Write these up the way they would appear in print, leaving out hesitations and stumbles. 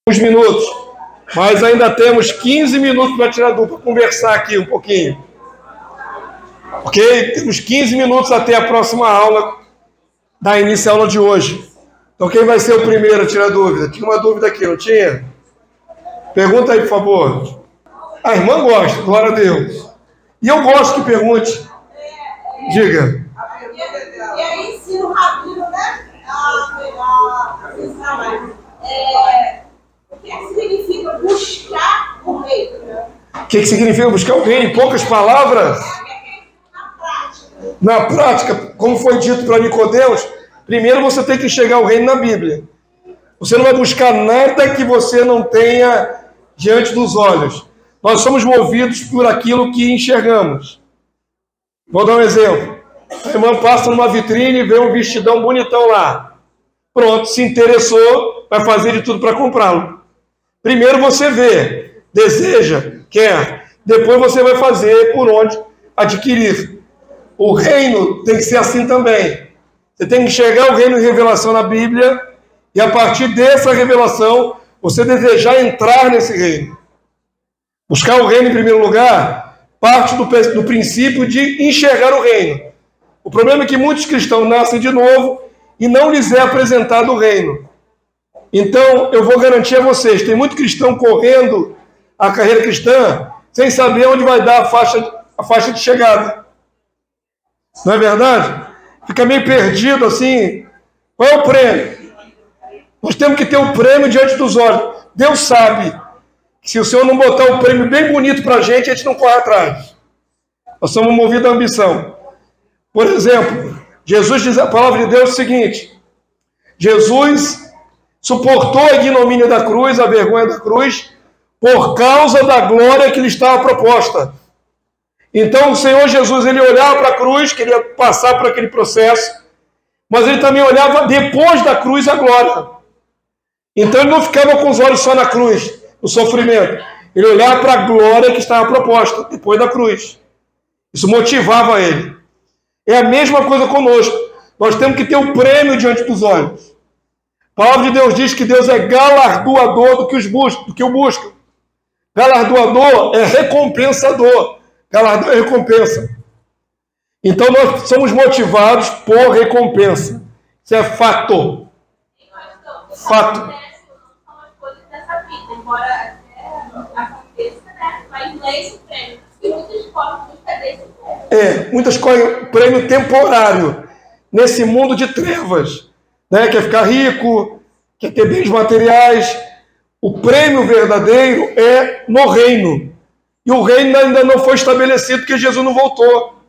uns minutos, mas ainda temos 15 minutos para tirar dúvida, para conversar aqui um pouquinho. Ok? Temos 15 minutos até a próxima aula, da início aula de hoje. Então quem vai ser o primeiro a tirar dúvida? Tinha uma dúvida aqui, não tinha? Pergunta aí, por favor. A irmã gosta, glória a Deus. E eu gosto que pergunte. Diga. E aí ensino rabino, né? O que significa buscar o reino? O que significa buscar o reino? Em poucas palavras? Na prática, como foi dito para Nicodemos, primeiro você tem que enxergar o reino na Bíblia. Você não vai buscar nada que você não tenha diante dos olhos. Nós somos movidos por aquilo que enxergamos. Vou dar um exemplo. A irmã passa numa vitrine e vê um vestidão bonitão lá. Pronto, se interessou, vai fazer de tudo para comprá-lo. Primeiro você vê, deseja, quer. Depois você vai fazer por onde adquirir. O reino tem que ser assim também. Você tem que enxergar o reino de revelação na Bíblia e a partir dessa revelação você desejar entrar nesse reino. Buscar o reino em primeiro lugar parte do princípio de enxergar o reino. O problema é que muitos cristãos nascem de novo e não lhes é apresentado o reino. Então, eu vou garantir a vocês, tem muito cristão correndo a carreira cristã sem saber onde vai dar a faixa de chegada. Não é verdade? Fica meio perdido assim. Qual é o prêmio? Nós temos que ter o prêmio diante dos olhos. Deus sabe que se o Senhor não botar o prêmio bem bonito para a gente não corre atrás. Nós somos movidos à ambição. Por exemplo, Jesus diz a palavra de Deus o seguinte: Jesus suportou a ignomínia da cruz, a vergonha da cruz, por causa da glória que lhe estava proposta. Então o Senhor Jesus, ele olhava para a cruz, queria passar por aquele processo, mas ele também olhava depois da cruz a glória. Então ele não ficava com os olhos só na cruz, no sofrimento. Ele olhava para a glória que estava proposta depois da cruz. Isso motivava ele. É a mesma coisa conosco. Nós temos que ter o prêmio diante dos olhos. A palavra de Deus diz que Deus é galardoador do que o busca. Galardoador é recompensador. Galardão é recompensa. Então nós somos motivados por recompensa. Isso é fato. Fato. Embora aconteça, né? Mas não é esse prêmio. E muitas escolas buscam desse prêmio. Muitas escolhem prêmio temporário. Nesse mundo de trevas. Né? Quer ficar rico, quer ter bens materiais. O prêmio verdadeiro é no reino. E o reino ainda não foi estabelecido porque Jesus não voltou.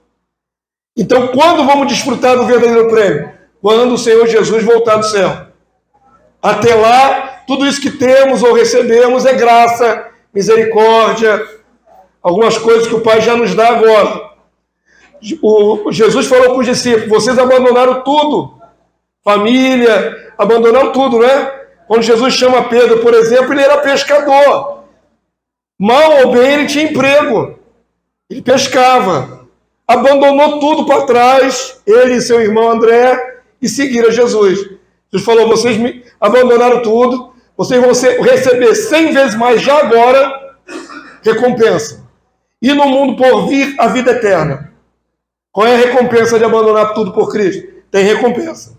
Então, quando vamos desfrutar do verdadeiro prêmio? Quando o Senhor Jesus voltar do céu. Até lá, tudo isso que temos ou recebemos é graça, misericórdia, algumas coisas que o Pai já nos dá agora. Jesus falou para os discípulos: vocês abandonaram tudo. Família, abandonaram tudo, né? Quando Jesus chama Pedro, por exemplo, ele era pescador. Mal ou bem, ele tinha emprego. Ele pescava. Abandonou tudo para trás, ele e seu irmão André, e seguiram Jesus. Jesus falou: vocês me abandonaram tudo, vocês vão receber 100 vezes mais já agora recompensa. E no mundo por vir, a vida eterna. Qual é a recompensa de abandonar tudo por Cristo? Tem recompensa.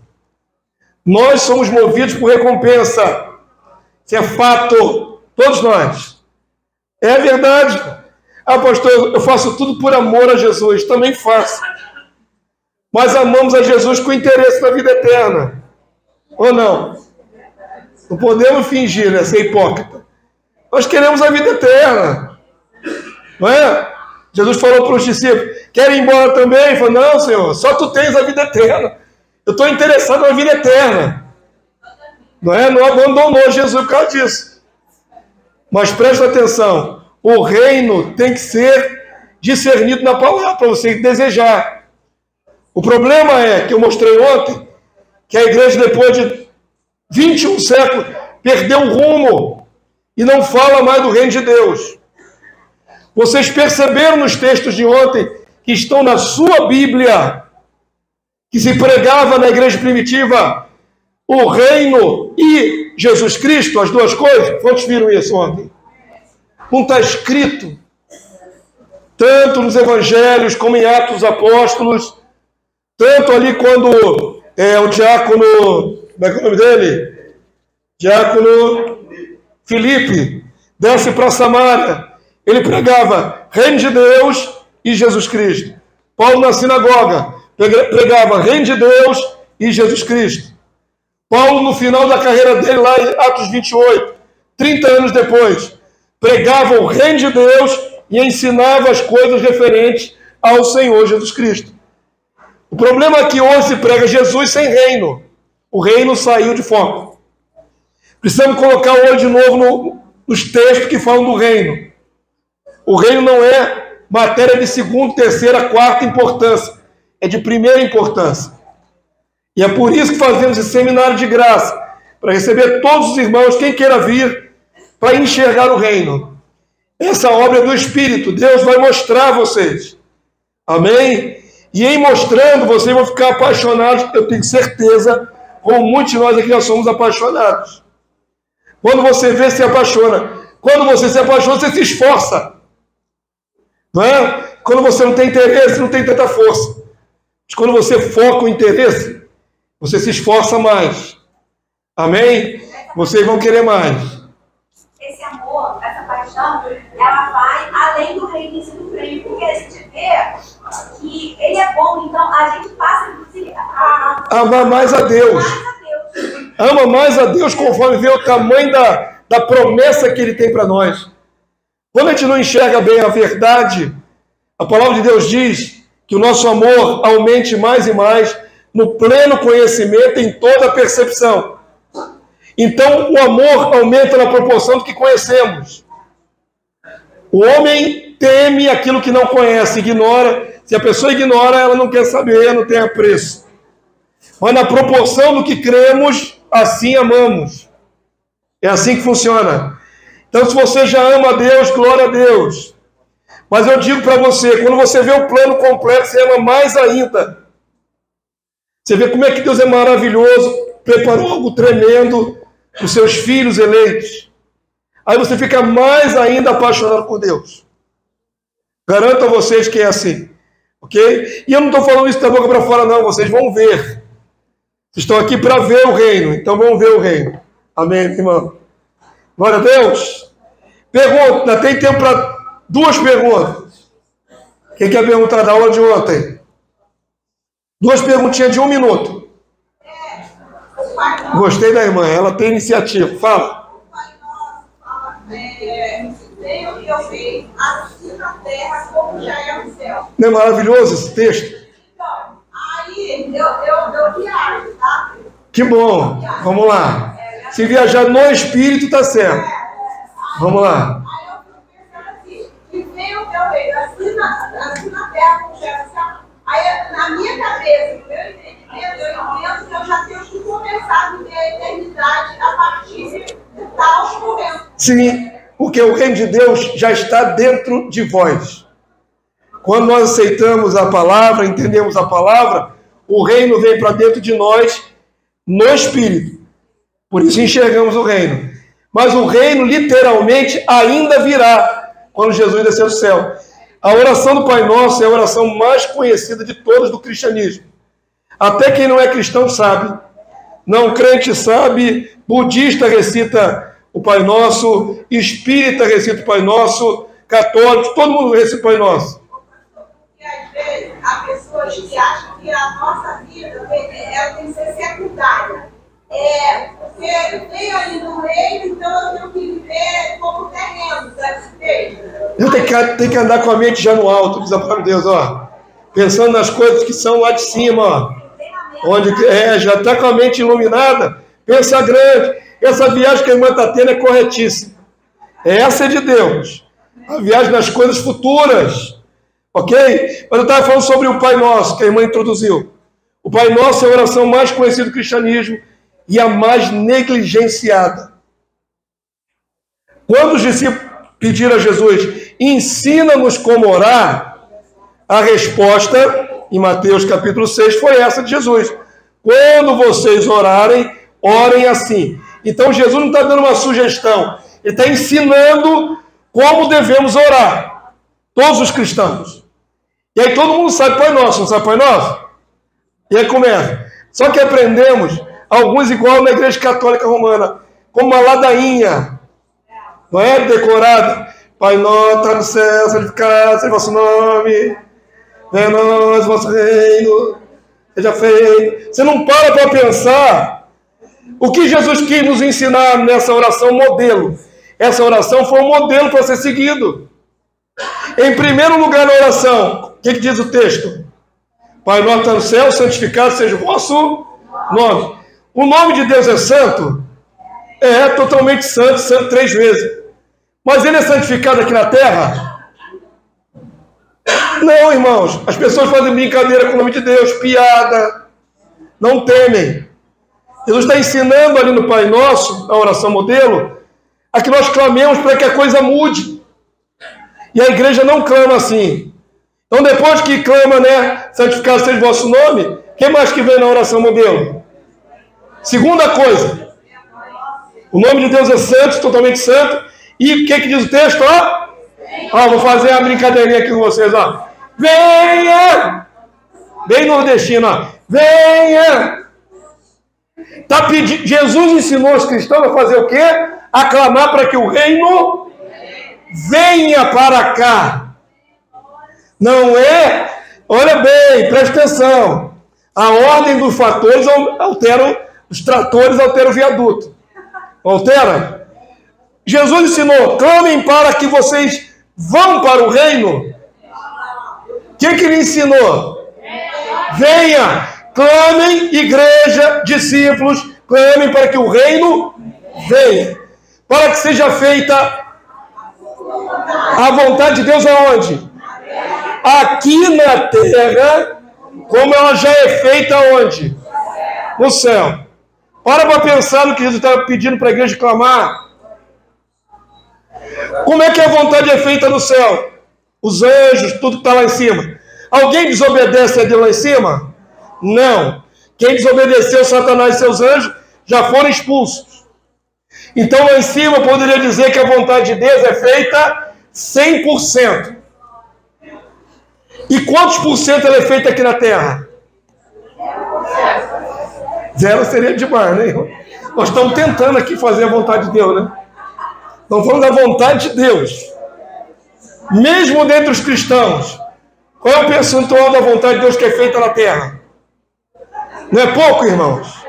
Nós somos movidos por recompensa. Isso é fato. Todos nós. É verdade. Ah, pastor, eu faço tudo por amor a Jesus. Também faço. Mas amamos a Jesus com interesse na vida eterna. Ou não? Não podemos fingir, né? Ser hipócrita. Nós queremos a vida eterna. Não é? Jesus falou para os discípulos: querem ir embora também? Ele falou: não, Senhor, só tu tens a vida eterna. Eu estou interessado na vida eterna. Não é? Não abandonou Jesus por causa disso. Mas presta atenção. O reino tem que ser discernido na palavra para você desejar. O problema é que eu mostrei ontem que a igreja, depois de 21 séculos, perdeu o rumo e não fala mais do reino de Deus. Vocês perceberam nos textos de ontem que estão na sua Bíblia, que se pregava na igreja primitiva: o reino e Jesus Cristo, as duas coisas? Quantos viram isso ontem? Não está escrito, tanto nos evangelhos como em Atos dos Apóstolos, tanto ali quando o diácono, como é que é o nome dele? Diácono Filipe desce para Samaria, ele pregava reino de Deus e Jesus Cristo. Paulo na sinagoga pregava reino de Deus e Jesus Cristo. Paulo, no final da carreira dele, lá em Atos 28, 30 anos depois, pregava o reino de Deus e ensinava as coisas referentes ao Senhor Jesus Cristo. O problema é que hoje se prega Jesus sem reino. O reino saiu de foco. Precisamos colocar o olho de novo nos textos que falam do reino. O reino não é matéria de segunda, terceira, quarta importância. É de primeira importância. E é por isso que fazemos esse seminário de graça, para receber todos os irmãos, quem queira vir, para enxergar o reino. Essa obra é do Espírito. Deus vai mostrar a vocês. Amém? E em mostrando, vocês vão ficar apaixonados, eu tenho certeza, como muitos de nós aqui já somos apaixonados. Quando você vê, se apaixona. Quando você se apaixona, você se esforça. Não é? Quando você não tem interesse, não tem tanta força. Mas quando você foca o interesse, você se esforça mais. Amém? Vocês vão querer mais. Esse amor, essa paixão, ela vai além do reino do prêmio, porque a gente vê que ele é bom, então a gente passa a amar mais a Deus. Ama mais a Deus conforme vê o tamanho da promessa que ele tem para nós. Quando a gente não enxerga bem a verdade, a palavra de Deus diz que o nosso amor aumente mais e mais no pleno conhecimento, em toda a percepção. Então, o amor aumenta na proporção do que conhecemos. O homem teme aquilo que não conhece, ignora. Se a pessoa ignora, ela não quer saber, não tem apreço. Mas na proporção do que cremos, assim amamos. É assim que funciona. Então, se você já ama a Deus, glória a Deus. Mas eu digo para você, quando você vê o plano completo, você ama mais ainda. Você vê como é que Deus é maravilhoso, preparou algo tremendo para os seus filhos eleitos. Aí você fica mais ainda apaixonado por Deus. Garanto a vocês que é assim. Ok? E eu não estou falando isso da boca para fora, não. Vocês vão ver. Vocês estão aqui para ver o reino. Então vão ver o reino. Amém, irmão? Glória a Deus. Pergunta. Tem tempo para 2 perguntas. Quem quer perguntar da aula de ontem? 2 perguntinhas de 1 minuto. Gostei da irmã. Ela tem iniciativa. Fala. Veio e eu vejo assim na terra como já é no céu. Não é maravilhoso esse texto? Então, aí eu viajo, tá? Que bom. Vamos lá. Se viajar no Espírito, tá certo. Vamos lá. Aí eu fico pensando assim, que veio eu vejo assim na terra como já é no céu. Aí na minha cabeça, no meu entendimento, eu entendo que eu já tenho que começar a viver a eternidade a partir de tal momento. Sim. Porque o reino de Deus já está dentro de vós. Quando nós aceitamos a palavra, entendemos a palavra, o reino vem para dentro de nós no Espírito. Por isso enxergamos o reino. Mas o reino, literalmente, ainda virá quando Jesus descer do céu. A oração do Pai Nosso é a oração mais conhecida de todas do cristianismo. Até quem não é cristão sabe. Não crente sabe, budista recita o Pai Nosso, espírita recita o Pai Nosso, católico, todo mundo recita o Pai Nosso. E às vezes há pessoas que acham que a nossa vida ela tem que ser secundária. Porque veio ali no reino, então eu tenho que viver como terreno, sabe? Eu tenho que andar com a mente já no alto, diz a palavra de Deus, ó. Pensando nas coisas que são lá de cima, ó. Onde já está com a mente iluminada, pensa grande. Essa viagem que a irmã está tendo é corretíssima. Essa é de Deus. A viagem nas coisas futuras. Ok? Mas eu estava falando sobre o Pai Nosso, que a irmã introduziu. O Pai Nosso é a oração mais conhecida do cristianismo e a mais negligenciada. Quando os discípulos pediram a Jesus, ensina-nos como orar, a resposta, em Mateus capítulo 6, foi essa de Jesus. Quando vocês orarem, orem assim. Então Jesus não está dando uma sugestão, ele está ensinando como devemos orar, todos os cristãos. E aí todo mundo sabe Pai Nosso, não sabe Pai Nosso? E aí começa. Só que aprendemos, alguns igual na Igreja Católica Romana, como uma ladainha, não é decorada. Pai Nosso, está no céu, santificado seja o vosso nome, venha a nós o vosso reino, seja feito. Você não para pensar o que Jesus quis nos ensinar nessa oração modelo. Essa oração foi um modelo para ser seguido. Em primeiro lugar na oração, o que diz o texto? Pai Nosso está no céu, santificado seja o vosso nome. O nome de Deus é santo? É totalmente santo, santo 3 vezes. Mas ele é santificado aqui na terra? Não, irmãos. As pessoas fazem brincadeira com o nome de Deus, piada. Não temem. Jesus está ensinando ali no Pai Nosso, na oração modelo, a que nós clamemos para que a coisa mude. E a igreja não clama assim. Então depois que clama, né, santificado seja o vosso nome, o que mais que vem na oração modelo? Segunda coisa, o nome de Deus é santo, totalmente santo. E o que diz o texto? Vou fazer a brincadeirinha aqui com vocês. Venha! Bem nordestino. Venha! Tá pedindo. Jesus ensinou os cristãos a fazer o quê? A clamar para que o reino venha para cá. Não é? Olha bem, presta atenção. A ordem dos fatores altera, os tratores alteram o viaduto. Altera? Jesus ensinou, clamem para que vocês vão para o reino. O que ele ensinou? Venha, clamem, igreja, discípulos, clamem para que o reino venha. Para que seja feita a vontade de Deus aonde? Aqui na terra, como ela já é feita aonde? No céu. Para pensar no que Jesus estava pedindo para a igreja clamar. Como é que a vontade é feita no céu? Os anjos, tudo que está lá em cima. Alguém desobedece a Deus lá em cima? Não. Quem desobedeceu Satanás e seus anjos já foram expulsos. Então lá em cima eu poderia dizer que a vontade de Deus é feita 100%. E quantos por cento ela é feita aqui na terra? 0 seria demais, né? Nós estamos tentando aqui fazer a vontade de Deus, né? Estamos falando da vontade de Deus. Mesmo dentre os cristãos, qual é o percentual da vontade de Deus que é feita na terra? Não é pouco, irmãos?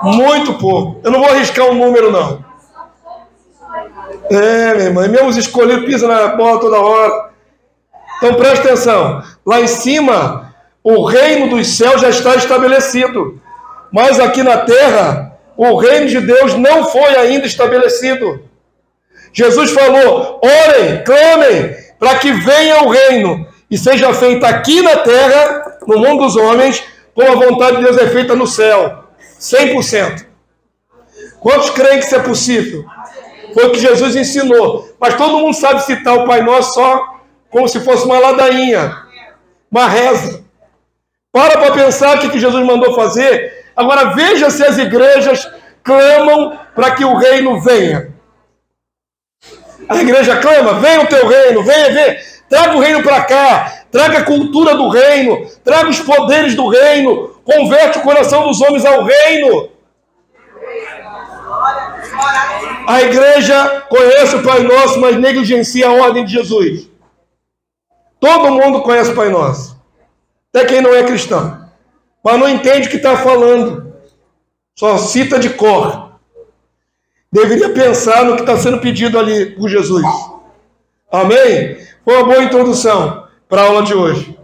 Muito pouco. Eu não vou arriscar um número, não. Minha irmã, mesmo os escolhidos pisam na bola toda hora. Então presta atenção. Lá em cima, o reino dos céus já está estabelecido. Mas aqui na terra, o reino de Deus não foi ainda estabelecido. Jesus falou, orem, clamem, para que venha o reino e seja feito aqui na terra, no mundo dos homens, como a vontade de Deus é feita no céu. 100%. Quantos creem que isso é possível? Foi o que Jesus ensinou. Mas todo mundo sabe citar o Pai Nosso só como se fosse uma ladainha, uma reza. Para pensar o que Jesus mandou fazer. Agora veja se as igrejas clamam para que o reino venha. A igreja clama, venha o teu reino, venha, traga o reino para cá, traga a cultura do reino, traga os poderes do reino, converte o coração dos homens ao reino. A igreja conhece o Pai Nosso, mas negligencia a ordem de Jesus. Todo mundo conhece o Pai Nosso, até quem não é cristão, mas não entende o que está falando, só cita de cor. Deveria pensar no que está sendo pedido ali por Jesus. Amém? Foi uma boa introdução para a aula de hoje.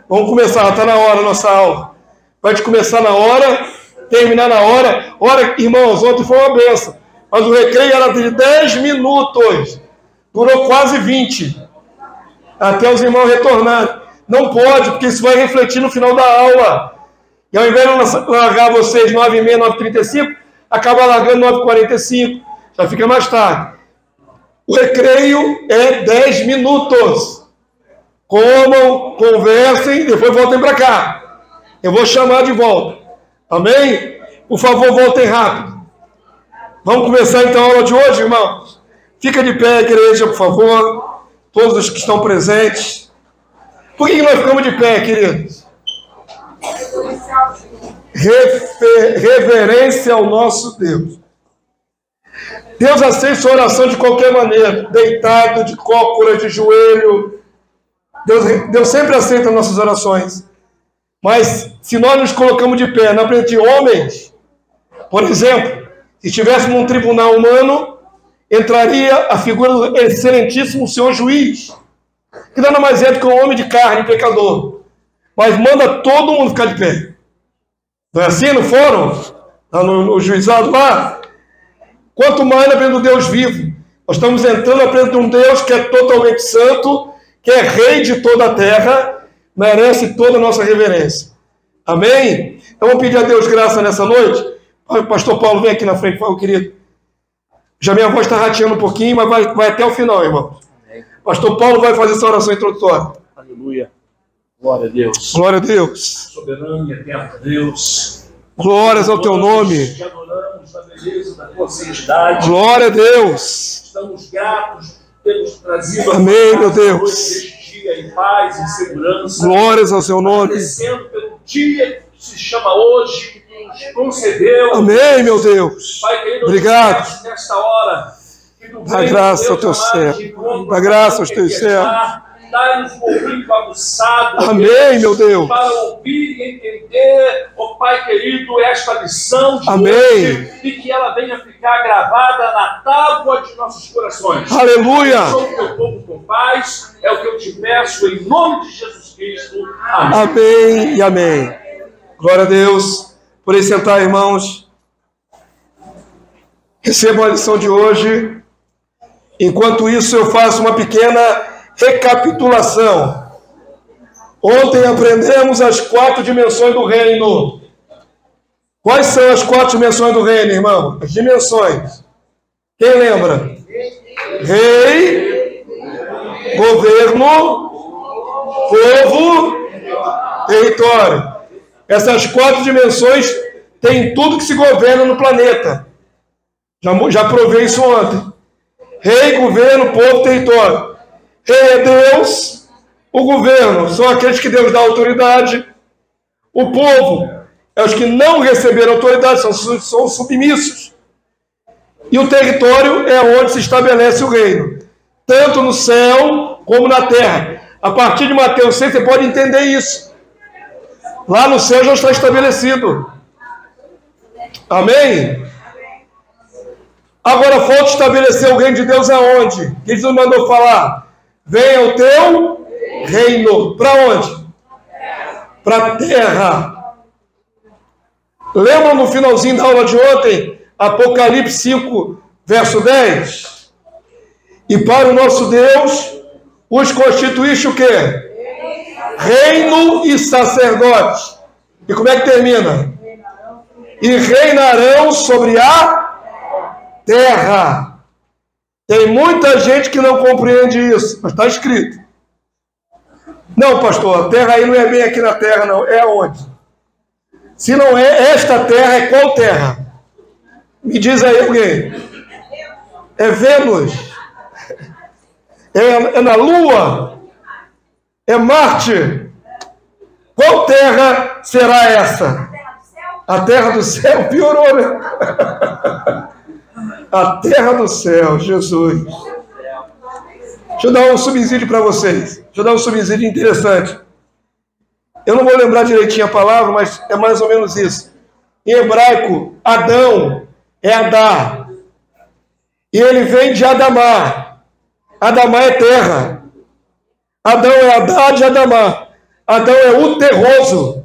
Vamos começar, está na hora a nossa aula. Vai começar na hora, terminar na hora. Ora, irmãos, ontem foi uma benção, mas o recreio era de 10 minutos. Durou quase 20. Até os irmãos retornarem. Não pode, porque isso vai refletir no final da aula. E ao invés de largar vocês 9h30, 9h35, acaba largando 9h45. Já fica mais tarde. O recreio é 10 minutos. Comam, conversem, depois voltem para cá. Eu vou chamar de volta. Amém? Por favor, voltem rápido. Vamos começar então a aula de hoje, irmãos? Fica de pé, igreja, por favor. Todos os que estão presentes. Por que nós ficamos de pé, queridos? Reverência ao nosso Deus. Deus aceita sua oração de qualquer maneira. Deitado, de cócoras, de joelho. Deus sempre aceita nossas orações. Mas se nós nos colocamos de pé na frente de homens, por exemplo, se estivéssemos num tribunal humano, entraria a figura do excelentíssimo senhor juiz, que nada mais é do que um homem de carne, pecador, mas manda todo mundo ficar de pé. Não é assim no fórum? No juizado lá? Quanto mais na frente do Deus vivo. Nós estamos entrando na frente de um Deus que é totalmente santo, que é rei de toda a terra, merece toda a nossa reverência. Amém? Então vamos pedir a Deus graça nessa noite. Pastor Paulo, vem aqui na frente, meu querido. Já minha voz está rateando um pouquinho, mas vai até o final, irmão. Pastor Paulo vai fazer essa oração introdutória. Aleluia. Glória a Deus. Glória a Deus. Soberano e eterno Deus. Glórias ao teu nome. Te adoramos na beleza da tua santidade. Glória a Deus. Estamos gratos por termos trazido Amém, meu Deus. Neste dia em paz, em segurança. Glórias ao seu nome. Agradecendo pelo dia que se chama hoje, que nos concedeu. Amém, meu Deus. Pai querido, obrigado. Nesta hora, dá graça ao teu servo. Dá graça aos teus servos. Dá-nos um ouvido aguçado. Amém, meu Deus. Para ouvir e entender, ó Pai querido, esta lição de Amém. hoje, e que ela venha ficar gravada na tábua de nossos corações. Aleluia. Sou o teu povo com paz, é o que eu te peço em nome de Jesus Cristo. Amém. Amém e amém. Glória a Deus. Por aí sentar, irmãos. Recebam a lição de hoje. Enquanto isso, eu faço uma pequena recapitulação. Ontem aprendemos as 4 dimensões do reino. Quais são as 4 dimensões do reino, irmão? As dimensões. Quem lembra? Rei, governo, povo, território. Essas 4 dimensões têm tudo que se governa no planeta. Já provei isso ontem. Rei, governo, povo, território. Rei é Deus, o governo são aqueles que Deus dá autoridade, o povo é os que não receberam autoridade, são submissos, e o território é onde se estabelece o reino, tanto no céu como na terra. A partir de Mateus 6 você pode entender isso. Lá no céu já está estabelecido. Amém? Agora falta estabelecer o reino de Deus aonde? Que ele nos mandou falar? Venha o teu reino. Para onde? Para a terra. Lembra no finalzinho da aula de ontem? Apocalipse 5, verso 10? E para o nosso Deus, os constituíste o quê? Reino e sacerdote. E como é que termina? E reinarão sobre a terra. Tem muita gente que não compreende isso, mas está escrito. Não, pastor, a terra aí não é bem aqui na terra, não. É aonde? Se não é esta terra, é qual terra? Me diz aí alguém. É Vênus? É na Lua? É Marte? Qual terra será essa? A terra do céu piorou, né? A terra do céu, Jesus. Deixa eu dar um subsídio para vocês. Deixa eu dar um subsídio interessante. Eu não vou lembrar direitinho a palavra, mas é mais ou menos isso. Em hebraico, Adão é Adá. E ele vem de Adamá. Adamá é terra. Adão é Adá de Adamá. Adão é o terroso,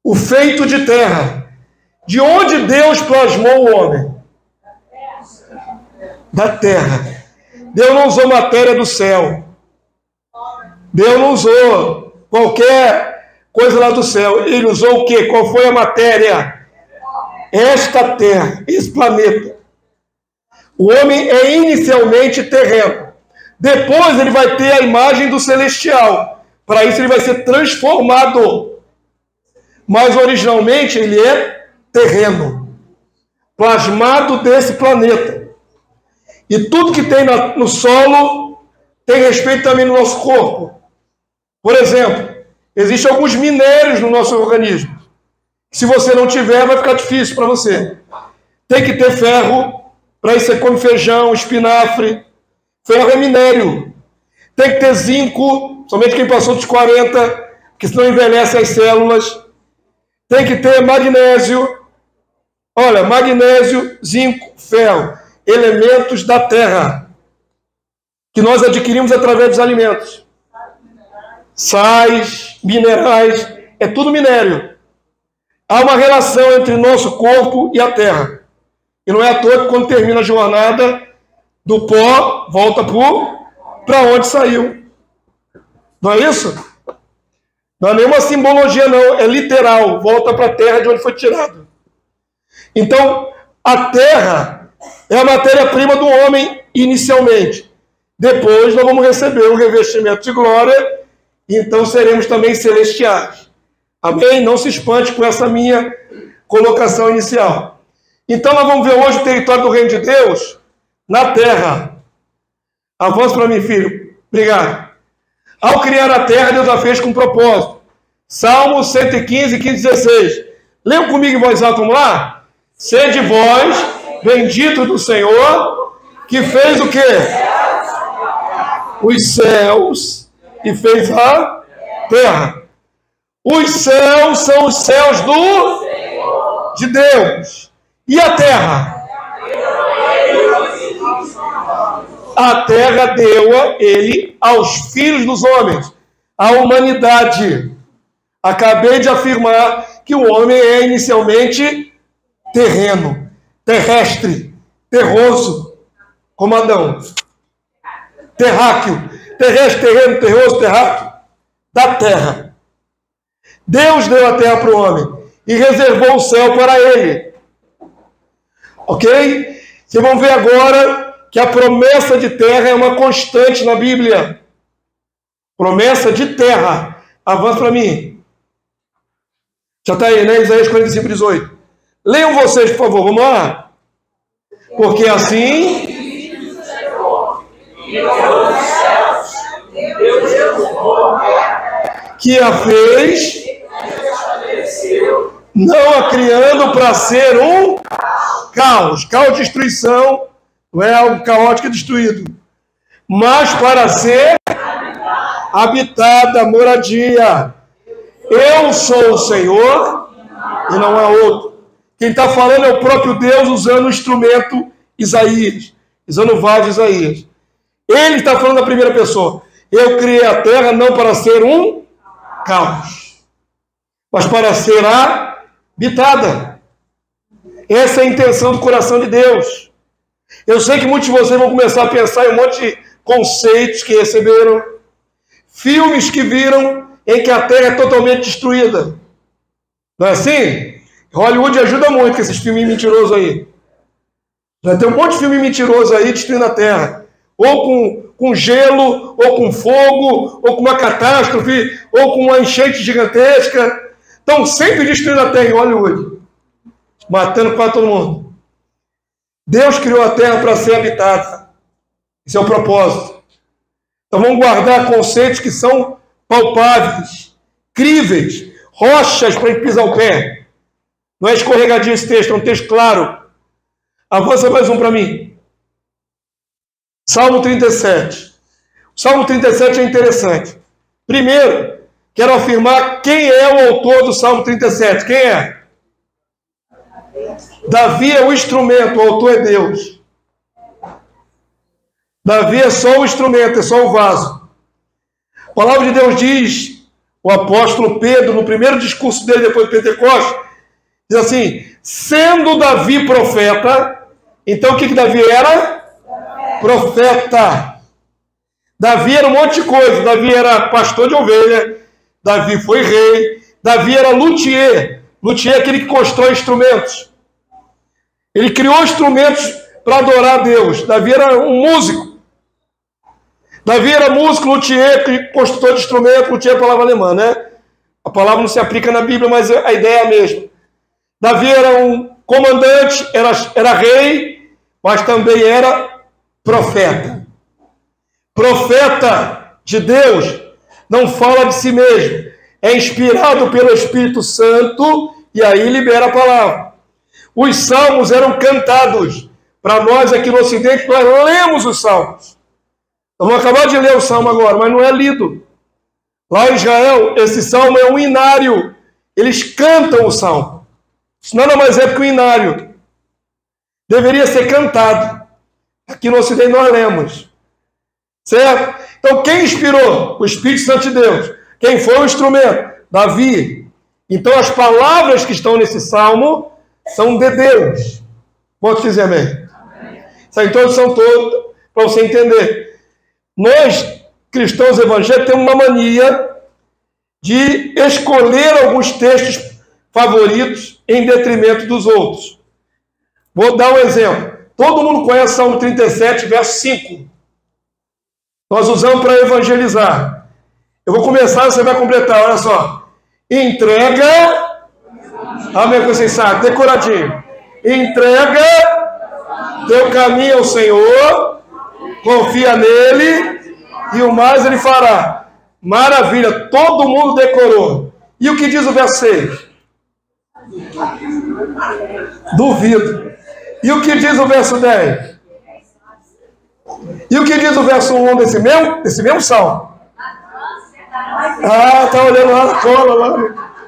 o feito de terra. De onde Deus plasmou o homem? Da terra. Deus não usou matéria do céu. Deus não usou qualquer coisa lá do céu. Ele usou o quê? Qual foi a matéria? Esta terra, esse planeta. O homem é inicialmente terreno. Depois ele vai ter a imagem do celestial. Para isso ele vai ser transformado. Mas originalmente ele é terreno, plasmado desse planeta. E tudo que tem no solo tem respeito também no nosso corpo. Por exemplo, existem alguns minérios no nosso organismo. Se você não tiver, vai ficar difícil para você. Tem que ter ferro, para isso você come feijão, espinafre. Ferro é minério. Tem que ter zinco, somente quem passou dos 40, porque senão envelhece as células. Tem que ter magnésio. Olha, magnésio, zinco, ferro. Elementos da terra, que nós adquirimos através dos alimentos. Sais, minerais, é tudo minério. Há uma relação entre nosso corpo e a terra. E não é à toa que quando termina a jornada, do pó, volta para onde saiu. Não é isso? Não é nenhuma simbologia, não. É literal. Volta para a terra de onde foi tirado. Então, a terra é a matéria-prima do homem inicialmente. Depois nós vamos receber o revestimento de glória, e então seremos também celestiais. Amém? Não se espante com essa minha colocação inicial. Então nós vamos ver hoje o território do reino de Deus na terra. Avança para mim, filho. Obrigado. Ao criar a terra, Deus a fez com propósito. Salmo 115, 15, 16. Leiam comigo em voz alta, vamos lá? Sede vós, bendito do Senhor, que fez o quê? Os céus e fez a terra. Os céus são os céus de Deus. E a terra? A terra deu ele aos filhos dos homens, à humanidade. Acabei de afirmar que o homem é inicialmente terreno, terrestre, terroso, como Adão. Terráqueo, terrestre, terreno, terroso, terráqueo, da terra. Deus deu a terra para o homem e reservou o céu para ele. Ok? Vocês vão ver agora que a promessa de terra é uma constante na Bíblia. Promessa de terra. Avança para mim. Já está aí, né? Isaías 45, 18. Leiam vocês, por favor. Vamos lá. Porque assim... que a fez, não a criando para ser um caos. Caos, destruição, não é algo caótico e destruído, mas para ser habitada, moradia. Eu sou o Senhor e não há outro. Quem está falando é o próprio Deus usando o instrumento Isaías, usando o vaso de Isaías. Ele está falando da primeira pessoa. Eu criei a terra não para ser um caos, mas para ser habitada. Essa é a intenção do coração de Deus. Eu sei que muitos de vocês vão começar a pensar em um monte de conceitos que receberam, filmes que viram em que a terra é totalmente destruída. Não é assim? Hollywood ajuda muito com esses filmes mentirosos aí. Já tem um monte de filme mentiroso aí destruindo a terra. Ou com gelo, ou com fogo, ou com uma catástrofe, ou com uma enchente gigantesca. Estão sempre destruindo a terra em Hollywood. Matando quase todo mundo. Deus criou a terra para ser habitada. Esse é o propósito. Então vamos guardar conceitos que são palpáveis, críveis, rochas para a gente pisar o pé. Não é escorregadio esse texto, é um texto claro. Avança mais um para mim. Salmo 37. O Salmo 37 é interessante. Primeiro, quero afirmar quem é o autor do Salmo 37. Quem é? Davi é o instrumento, o autor é Deus. Davi é só o instrumento, é só o vaso. A palavra de Deus diz, o apóstolo Pedro, no primeiro discurso dele depois do Pentecostes, diz assim, sendo Davi profeta, então o que Davi era? Profeta. Davi era um monte de coisa. Davi era pastor de ovelha. Davi foi rei. Davi era luthier. Luthier é aquele que constrói instrumentos. Ele criou instrumentos para adorar a Deus. Davi era um músico. Davi era músico, luthier, construtor de instrumentos. Luthier é a palavra alemã, né? A palavra não se aplica na Bíblia, mas a ideia é a mesma. Davi era um comandante, era rei, mas também era profeta. Profeta de Deus não fala de si mesmo, é inspirado pelo Espírito Santo e aí libera a palavra. Os salmos eram cantados. Para nós aqui no Ocidente, nós lemos os salmos. Vamos acabar de ler o salmo agora, mas não é lido. Lá em Israel, esse salmo é um inário. Eles cantam o salmo. Isso nada mais é que um inário. Deveria ser cantado. Aqui no Ocidente nós lemos. Certo? Então quem inspirou? O Espírito Santo de Deus. Quem foi o instrumento? Davi. Então as palavras que estão nesse salmo são de Deus. Pode dizer amém? Essa introdução toda, para você entender. Nós, cristãos evangélicos, temos uma mania de escolher alguns textos favoritos em detrimento dos outros. Vou dar um exemplo. Todo mundo conhece Salmo 37, verso 5. Nós usamos para evangelizar. Eu vou começar, você vai completar, olha só. Entrega, amém, que vocês sabem, decoradinho. Entrega teu caminho ao Senhor, confia nele, e o mais ele fará. Maravilha, todo mundo decorou. E o que diz o verso 6? Duvido. E o que diz o verso 10? E o que diz o verso 1 desse mesmo salmo? Ah, tá olhando lá na cola. Lá.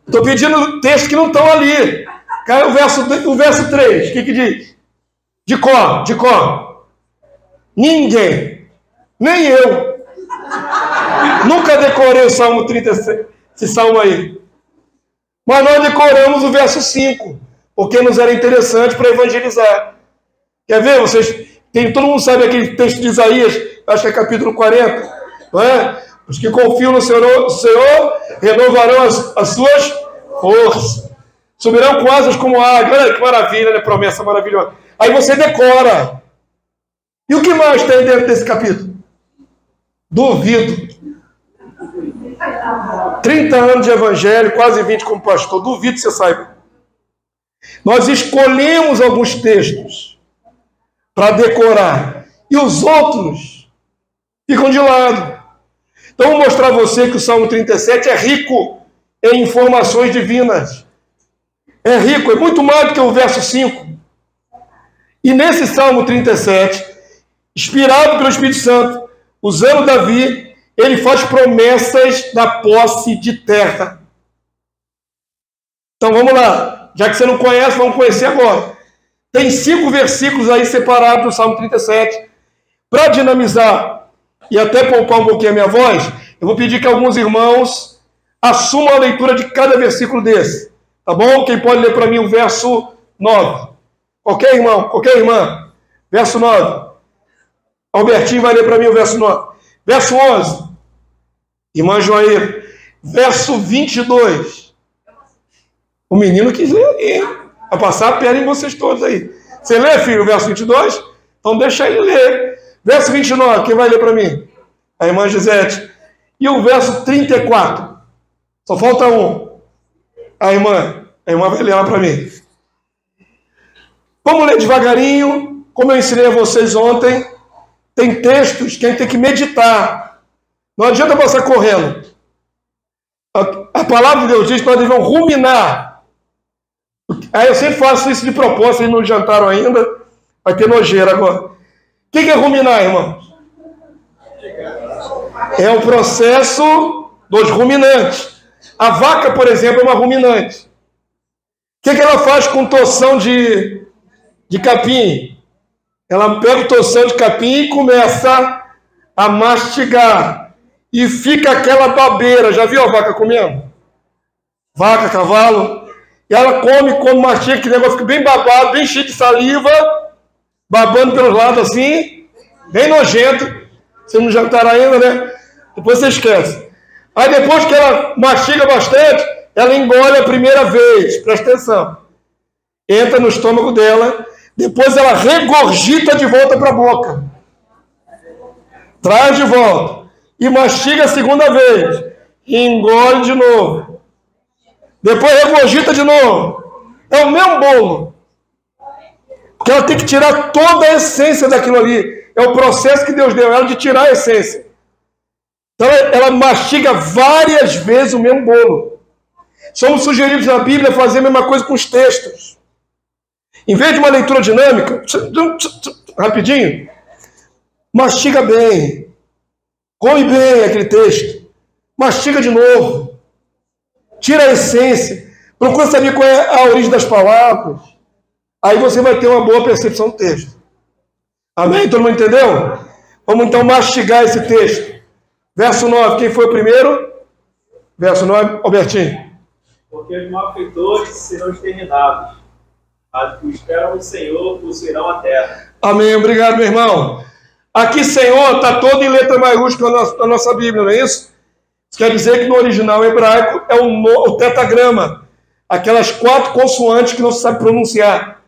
Estou pedindo textos que não estão ali. Cai o verso 3. O que diz? De cor. Ninguém. Nem eu. Nunca decorei o Salmo 37. Esse salmo aí. Mas nós decoramos o verso 5. Porque nos era interessante para evangelizar. Quer ver? Todo mundo sabe aquele texto de Isaías, acho que é capítulo 40. Não é? Os que confiam no Senhor renovarão as suas forças. Subirão com asas como águia. Olha que maravilha, né? Promessa maravilhosa. Aí você decora. E o que mais tem dentro desse capítulo? Duvido. 30 anos de evangelho, quase 20 como pastor. Duvido que você saiba. Nós escolhemos alguns textos para decorar. E os outros ficam de lado. Então, vou mostrar a você que o Salmo 37 é rico em informações divinas. É rico, é muito mais do que o verso 5. E nesse Salmo 37, inspirado pelo Espírito Santo, usando Davi, ele faz promessas da posse de terra. Então, vamos lá. Já que você não conhece, vamos conhecer agora. Tem 5 versículos aí separados do Salmo 37. Para dinamizar e até poupar um pouquinho a minha voz, eu vou pedir que alguns irmãos assumam a leitura de cada versículo desse. Tá bom? Quem pode ler para mim o verso 9? Qualquer irmão, qualquer irmã. Verso 9. Albertinho vai ler para mim o verso 9. Verso 11. Irmã Joaíra. Verso 22. O menino quis ler aí. Vai passar a perna em vocês todos aí. Você lê, filho, o verso 22? Então deixa ele ler. Verso 29, quem vai ler para mim? A irmã Gisete. E o verso 34? Só falta um. A irmã vai ler lá para mim. Vamos ler devagarinho. Como eu ensinei a vocês ontem, tem textos que a gente tem que meditar. Não adianta passar correndo. A palavra de Deus diz que nós devemos ruminar. Aí eu sempre faço isso de propósito, eles não jantaram ainda. Vai ter nojeira agora. O que é ruminar, irmãos? É o processo dos ruminantes. A vaca, por exemplo, é uma ruminante. O que ela faz com torção de capim? Ela pega o torção de capim e começa a mastigar. E fica aquela babeira. Já viu a vaca comendo? Vaca, cavalo. E ela come, mastiga, aquele negócio fica bem babado, bem cheio de saliva, babando pelos lados assim, bem nojento. Vocês não jantaram ainda, né? Depois você esquece. Aí depois que ela mastiga bastante, ela engole a primeira vez. Presta atenção. Entra no estômago dela, depois ela regurgita de volta para a boca. Traz de volta. E mastiga a segunda vez. E engole de novo. Depois regurgita de novo. É o mesmo bolo. Porque ela tem que tirar toda a essência daquilo ali. É o processo que Deus deu a ela de tirar a essência. Então ela mastiga várias vezes o mesmo bolo. Somos sugeridos na Bíblia a fazer a mesma coisa com os textos. Em vez de uma leitura dinâmica, rapidinho, mastiga bem. Come bem aquele texto. Mastiga de novo. Tira a essência. Procura saber qual é a origem das palavras. Aí você vai ter uma boa percepção do texto. Amém? Todo mundo entendeu? Vamos então mastigar esse texto. Verso 9. Quem foi o primeiro? Verso 9, Albertinho. Porque os malfeitores serão exterminados. Mas os que esperam o Senhor possuirão a terra. Amém. Obrigado, meu irmão. Aqui, Senhor, está todo em letra maiúscula na nossa Bíblia, não é isso? Isso quer dizer que no original hebraico é o tetragrama. Aquelas 4 consoantes que não se sabe pronunciar.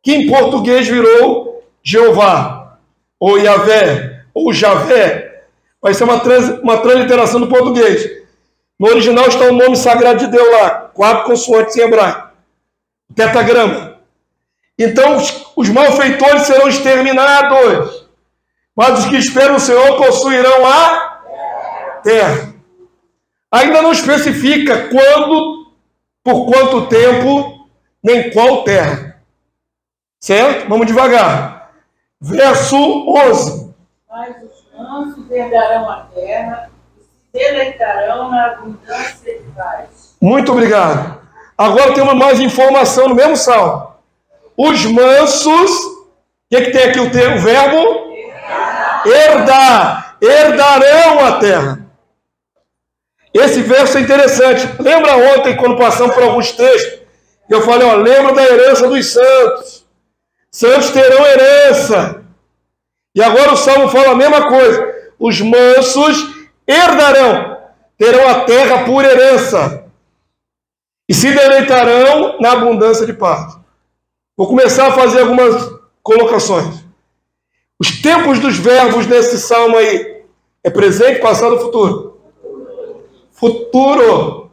Que em português virou Jeová, ou Yahvé, ou Javé. Vai ser uma transliteração do português. No original está o nome sagrado de Deus lá. 4 consoantes em hebraico. Tetragrama. Então os malfeitores serão exterminados. Mas os que esperam o Senhor possuirão a terra. Ainda não especifica quando, por quanto tempo, nem qual terra. Certo? Vamos devagar. Verso 11. Mas os mansos herdarão a terra e se deleitarão na abundância de paz. Muito obrigado. Agora temos mais informação no mesmo salmo. Os mansos, o que tem aqui o verbo? Herdar. Herdarão a terra. Esse verso é interessante. Lembra ontem, quando passamos por alguns textos, eu falei, lembra da herança dos santos. Santos terão herança. E agora o Salmo fala a mesma coisa. Os mansos herdarão, terão a terra por herança. E se deleitarão na abundância de paz. Vou começar a fazer algumas colocações. Os tempos dos verbos nesse salmo aí é presente, passado, futuro. Futuro.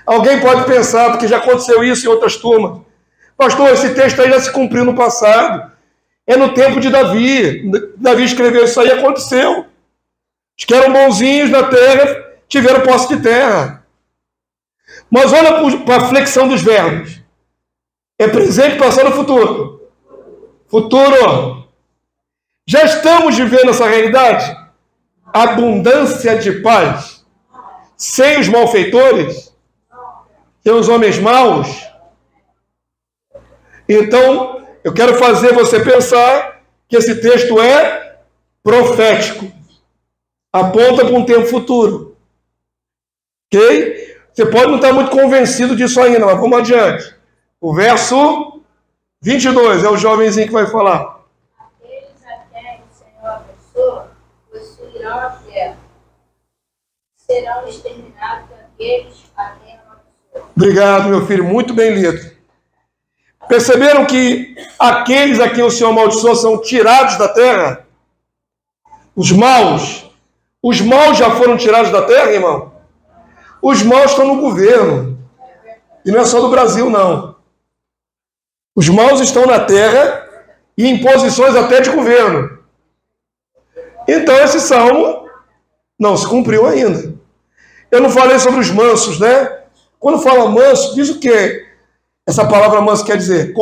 Alguém pode pensar, porque já aconteceu isso em outras turmas. Pastor, esse texto aí já se cumpriu no passado. É no tempo de Davi. Davi escreveu isso aí, aconteceu. Os que eram bonzinhos na terra tiveram posse de terra. Mas olha para a flexão dos verbos. É presente, passado, futuro. Futuro. Já estamos vivendo essa realidade? Abundância de paz. Sem os malfeitores. Sem os homens maus. Então, eu quero fazer você pensar que esse texto é profético. Aponta para um tempo futuro. Ok? Você pode não estar muito convencido disso ainda, mas vamos adiante. O verso 22 é o jovenzinho que vai falar. Aqueles a quem o Senhor abençoa possuirão a terra. Serão exterminados aqueles a quem abençoa. Obrigado, meu filho. Muito bem lido. Perceberam que aqueles a quem o Senhor amaldiçoa são tirados da terra? Os maus. Os maus já foram tirados da terra, irmão? Os maus estão no governo. E não é só do Brasil, não. Os maus estão na terra e em posições até de governo. Então esse salmo não se cumpriu ainda. Eu não falei sobre os mansos, né? Quando fala manso, diz o quê? Essa palavra manso quer dizer?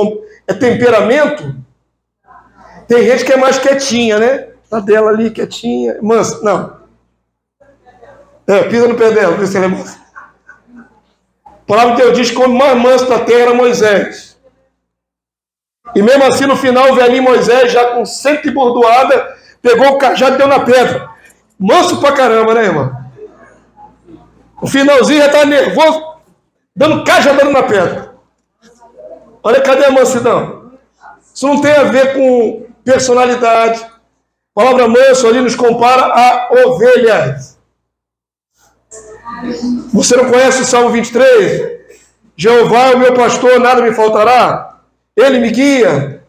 É temperamento? Tem gente que é mais quietinha, né? Tá dela ali, quietinha. Manso, não. Pisa no pé dela, vê se ela é mansa. A palavra de Deus diz que o homem mais manso da terra era Moisés. E mesmo assim, no final, o velhinho Moisés, já com 100 e bordoada, pegou o cajado e deu na pedra. Manso pra caramba, né, irmão? No finalzinho já estava nervoso, dando cajadando na pedra. Olha, cadê a mansidão? Isso não tem a ver com personalidade. A palavra manso ali nos compara a ovelhas. Você não conhece o Salmo 23? Jeová é o meu pastor, nada me faltará. Ele me guia.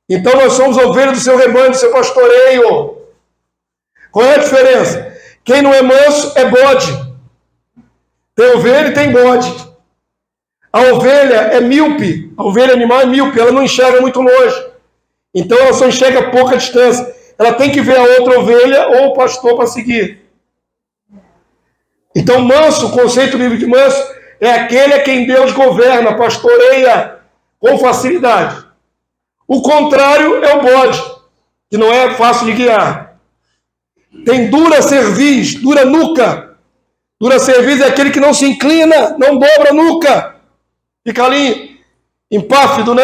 Então nós somos ovelhas do seu rebanho, do seu pastoreio. Qual é a diferença? Quem não é manso é bode. Tem ovelha e tem bode. A ovelha é míope, a ovelha animal é míope, ela não enxerga muito longe. Então ela só enxerga a pouca distância. Ela tem que ver a outra ovelha ou o pastor para seguir. Então manso, o conceito bíblico de manso, é aquele a quem Deus governa, pastoreia com facilidade. O contrário é o bode, que não é fácil de guiar. Tem dura cerviz, dura nuca. Dura cerviz é aquele que não se inclina, não dobra a nuca. Fica ali, empáfido, né?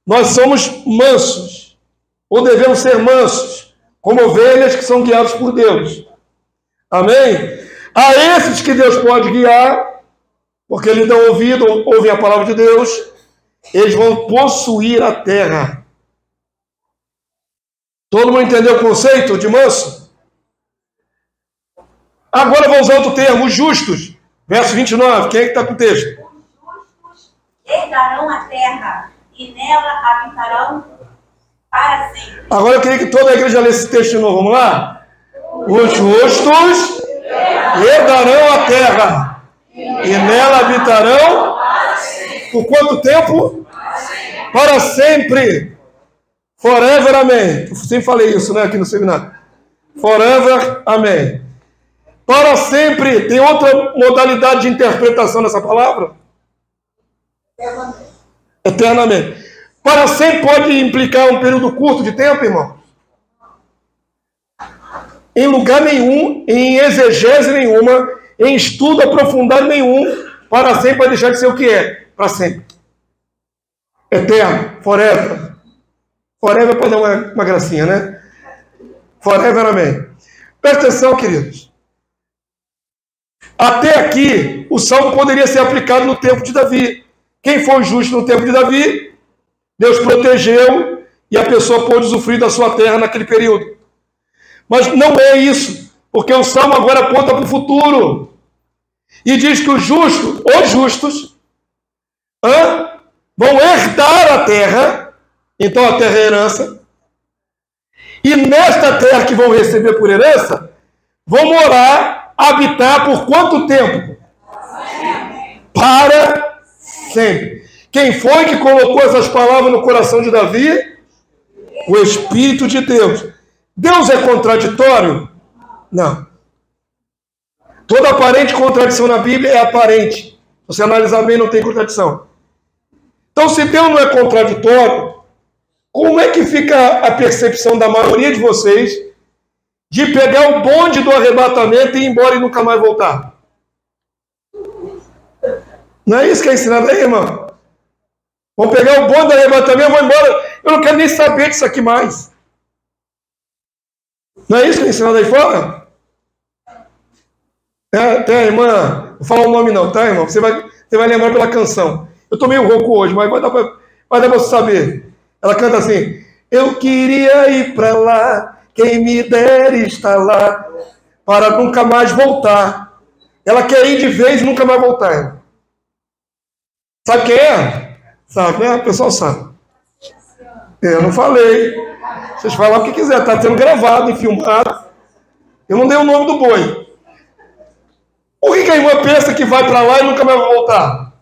Nós somos mansos, ou devemos ser mansos, como ovelhas que são guiadas por Deus. Amém? A esses que Deus pode guiar, porque eles dão ouvido, ouvem a palavra de Deus, eles vão possuir a terra. Todo mundo entendeu o conceito de manso? Agora vamos usar outro termo, os justos. Verso 29, quem é que está com o texto? Os justos herdarão a terra e nela habitarão para sempre. Agora eu queria que toda a igreja lesse esse texto de novo. Vamos lá? Os justos herdarão a terra e nela habitarão por quanto tempo? Para sempre. Forever, amém. Eu sempre falei isso, né, aqui no seminário. Forever, amém. Para sempre. Tem outra modalidade de interpretação dessa palavra? Eternamente. Para sempre pode implicar um período curto de tempo, irmão? Em lugar nenhum, em exegese nenhuma, em estudo aprofundado nenhum, para sempre vai deixar de ser o que é. Para sempre. Eterno. Forever. Forever pode dar uma gracinha, né? Forever, amém. Presta atenção, queridos. Até aqui, o salmo poderia ser aplicado no tempo de Davi. Quem foi justo no tempo de Davi, Deus protegeu e a pessoa pôde usufruir da sua terra naquele período. Mas não é isso, porque o salmo agora aponta para o futuro. E diz que os justos, vão herdar a terra. Então a terra é herança. E nesta terra que vão receber por herança, vão morar, habitar por quanto tempo? Para sempre. Quem foi que colocou essas palavras no coração de Davi? O Espírito de Deus. Deus é contraditório? Não. Toda aparente contradição na Bíblia é aparente. Se você analisar bem, não tem contradição. Então, se Deus não é contraditório, como é que fica a percepção da maioria de vocês de pegar o bonde do arrebatamento e ir embora e nunca mais voltar? Não é isso que é ensinado aí, irmão? Vou pegar o bonde do arrebatamento e vou embora. Eu não quero nem saber disso aqui mais. Não é isso que é ensinado aí fora? Tem a irmã, não vou falar o nome não, tá, irmão? Você vai lembrar pela canção. Eu tô meio rouco hoje, mas vai dar pra você saber. Ela canta assim: eu queria ir para lá, quem me dera estar lá, para nunca mais voltar. Ela quer ir de vez e nunca mais voltar. Sabe quem é? Sabe, né? O pessoal sabe. Eu não falei. Vocês falam o que quiser, está sendo gravado e filmado. Eu não dei o nome do boi. Por que a irmã pensa que vai para lá e nunca mais vai voltar?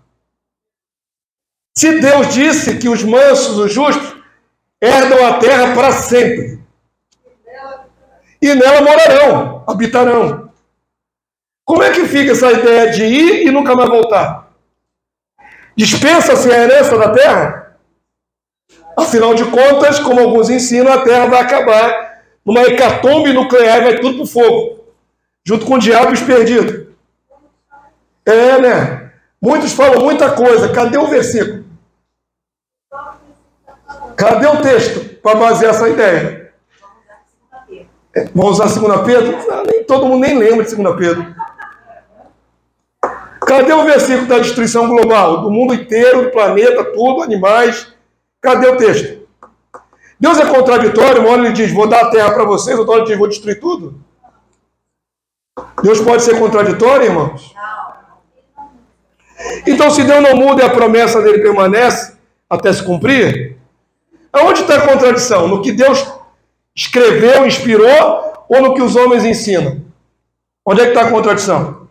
Se Deus disse que os mansos, os justos, herdam a terra para sempre. E nela morarão, habitarão. Como é que fica essa ideia de ir e nunca mais voltar? Dispensa-se a herança da terra? Afinal de contas, como alguns ensinam, a terra vai acabar numa hecatombe nuclear e vai tudo para o fogo, junto com o diabo e os perdidos. É, né? Muitos falam muita coisa. Cadê o versículo? Cadê o texto para basear essa ideia? Vamos usar 2 Pedro? Nem todo mundo nem lembra de 2 Pedro. Cadê o versículo da destruição global? Do mundo inteiro, do planeta, tudo, animais. Cadê o texto? Deus é contraditório, uma hora ele diz, vou dar a terra para vocês, outra hora ele diz, vou destruir tudo. Deus pode ser contraditório, irmãos? Então, se Deus não muda e a promessa dele permanece até se cumprir, aonde está a contradição? No que Deus escreveu, inspirou, ou no que os homens ensinam? Onde é que está a contradição?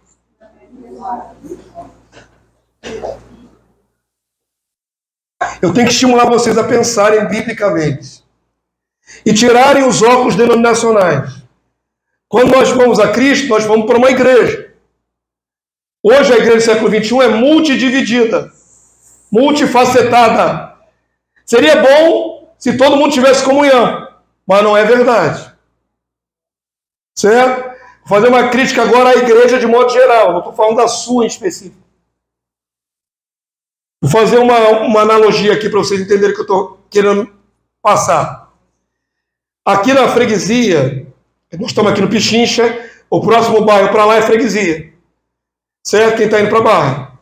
Eu tenho que estimular vocês a pensarem biblicamente e tirarem os óculos denominacionais. Quando nós vamos a Cristo, nós vamos para uma igreja. Hoje a igreja do século XXI é multidividida, multifacetada. Seria bom se todo mundo tivesse comunhão, mas não é verdade. Certo? Vou fazer uma crítica agora à igreja de modo geral, não estou falando da sua em específico. Vou fazer uma analogia aqui para vocês entenderem o que eu estou querendo passar. Aqui na freguesia, nós estamos aqui no Pichincha, o próximo bairro para lá é freguesia. Certo? Quem está indo para bairro.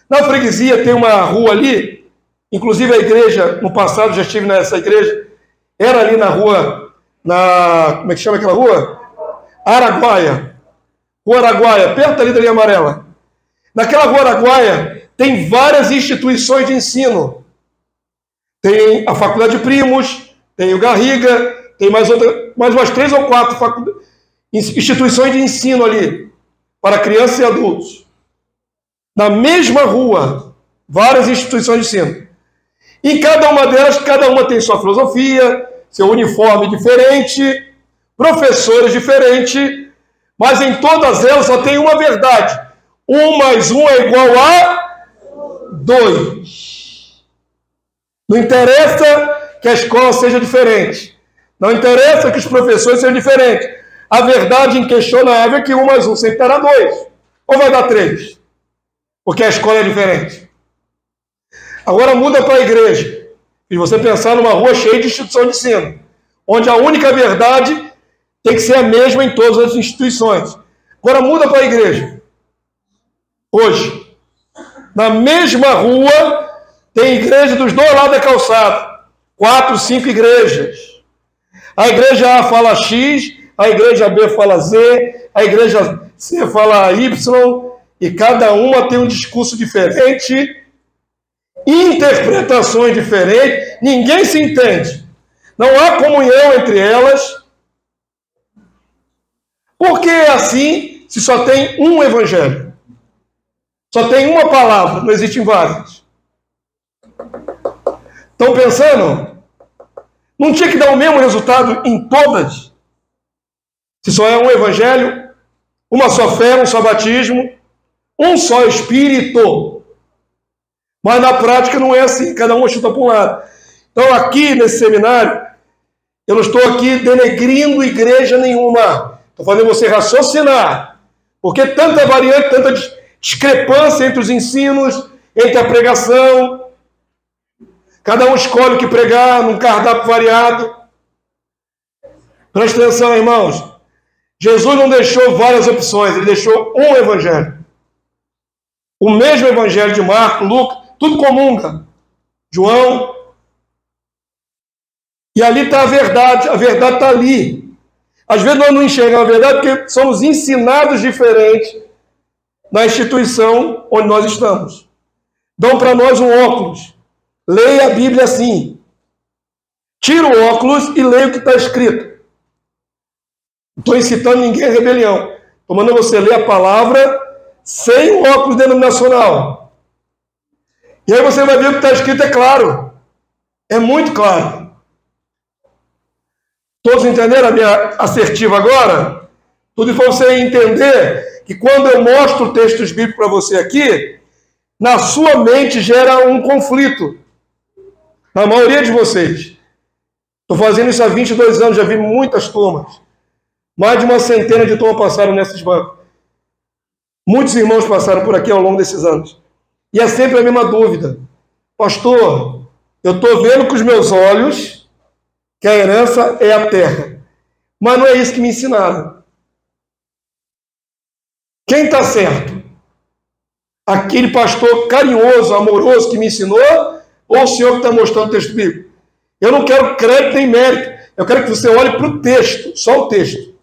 Na freguesia tem uma rua ali, inclusive a igreja, no passado já estive nessa igreja, era ali na rua, como é que chama aquela rua? Araguaia. Rua Araguaia, perto ali da linha amarela. Naquela rua Araguaia tem várias instituições de ensino. Tem a Faculdade de Primos, tem o Garriga, tem mais umas 3 ou 4 instituições de ensino ali, para crianças e adultos. Na mesma rua, várias instituições de ensino. Em cada uma delas, cada uma tem sua filosofia, seu uniforme diferente, professores diferentes, mas em todas elas só tem uma verdade. 1 mais 1 é igual a 2. Não interessa que a escola seja diferente. Não interessa que os professores sejam diferentes. A verdade inquestionável é que 1 mais 1 sempre dará 2. Ou vai dar 3? Porque a escola é diferente. Agora muda para a igreja. E você pensar numa rua cheia de instituição de ensino, onde a única verdade tem que ser a mesma em todas as instituições. Agora muda para a igreja. Hoje, na mesma rua, tem igreja dos dois lados da calçada. 4, 5 igrejas. A igreja A fala X, a igreja B fala Z, a igreja C fala Y, e cada uma tem um discurso diferente, interpretações diferentes, ninguém se entende. Não há comunhão entre elas. Por que é assim se só tem um evangelho? Só tem uma palavra, não existem várias. Estão pensando? Não tinha que dar o mesmo resultado em todas? Se só é um evangelho, uma só fé, um só batismo, um só Espírito. Mas na prática não é assim, cada um chuta para um lado. Então aqui nesse seminário, eu não estou aqui denegrindo igreja nenhuma. Estou fazendo você raciocinar. Porque tanta variante, tanta discrepância entre os ensinos, entre a pregação. Cada um escolhe o que pregar, num cardápio variado. Presta atenção, irmãos. Jesus não deixou várias opções, ele deixou um evangelho. O mesmo evangelho de Marcos, Lucas, tudo comunga. João. E ali está a verdade está ali. Às vezes nós não enxergamos a verdade porque somos ensinados diferentes na instituição onde nós estamos. Dão para nós um óculos. Leia a Bíblia assim. Tira o óculos e leia o que está escrito. Não estou incitando ninguém à rebelião. Estou mandando você ler a palavra sem o óculos denominacional. E aí você vai ver o que está escrito é claro. É muito claro. Todos entenderam a minha assertiva agora? Tudo para você entender que quando eu mostro textos bíblicos para você aqui, na sua mente gera um conflito. Na maioria de vocês. Estou fazendo isso há 22 anos, já vi muitas turmas. Mais de uma centena de turmas passaram nesses bancos. Muitos irmãos passaram por aqui ao longo desses anos. E é sempre a mesma dúvida. Pastor, eu estou vendo com os meus olhos que a herança é a terra. Mas não é isso que me ensinaram. Quem está certo? Aquele pastor carinhoso, amoroso que me ensinou, ou o senhor que está mostrando o texto bíblico? Eu não quero crédito nem mérito. Eu quero que você olhe para o texto, só o texto.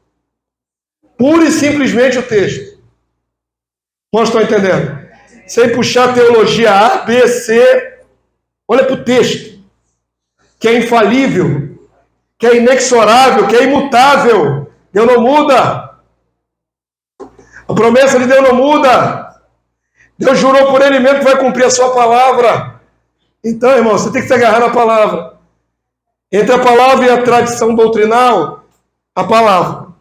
Pura e simplesmente o texto. Não estão entendendo? Sem puxar teologia A, B, C. Olha para o texto. Que é infalível. Que é inexorável, que é imutável. Deus não muda. A promessa de Deus não muda. Deus jurou por ele mesmo que vai cumprir a sua palavra. Então, irmão, você tem que se agarrar na palavra. Entre a palavra e a tradição doutrinal, a palavra.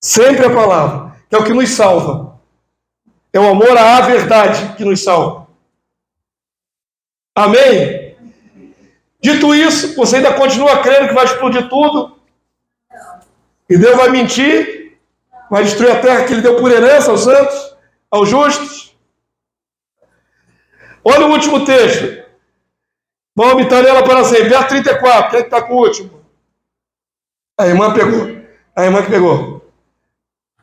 Sempre a palavra, que é o que nos salva. É o amor à verdade que nos salva. Amém? Dito isso, você ainda continua crendo que vai explodir tudo? E Deus vai mentir? Vai destruir a terra que Ele deu por herança aos santos, aos justos? Olha o último texto. Vamos habitar nela para sempre. Verso 34. Quem é que está com o último? A irmã pegou. A irmã que pegou.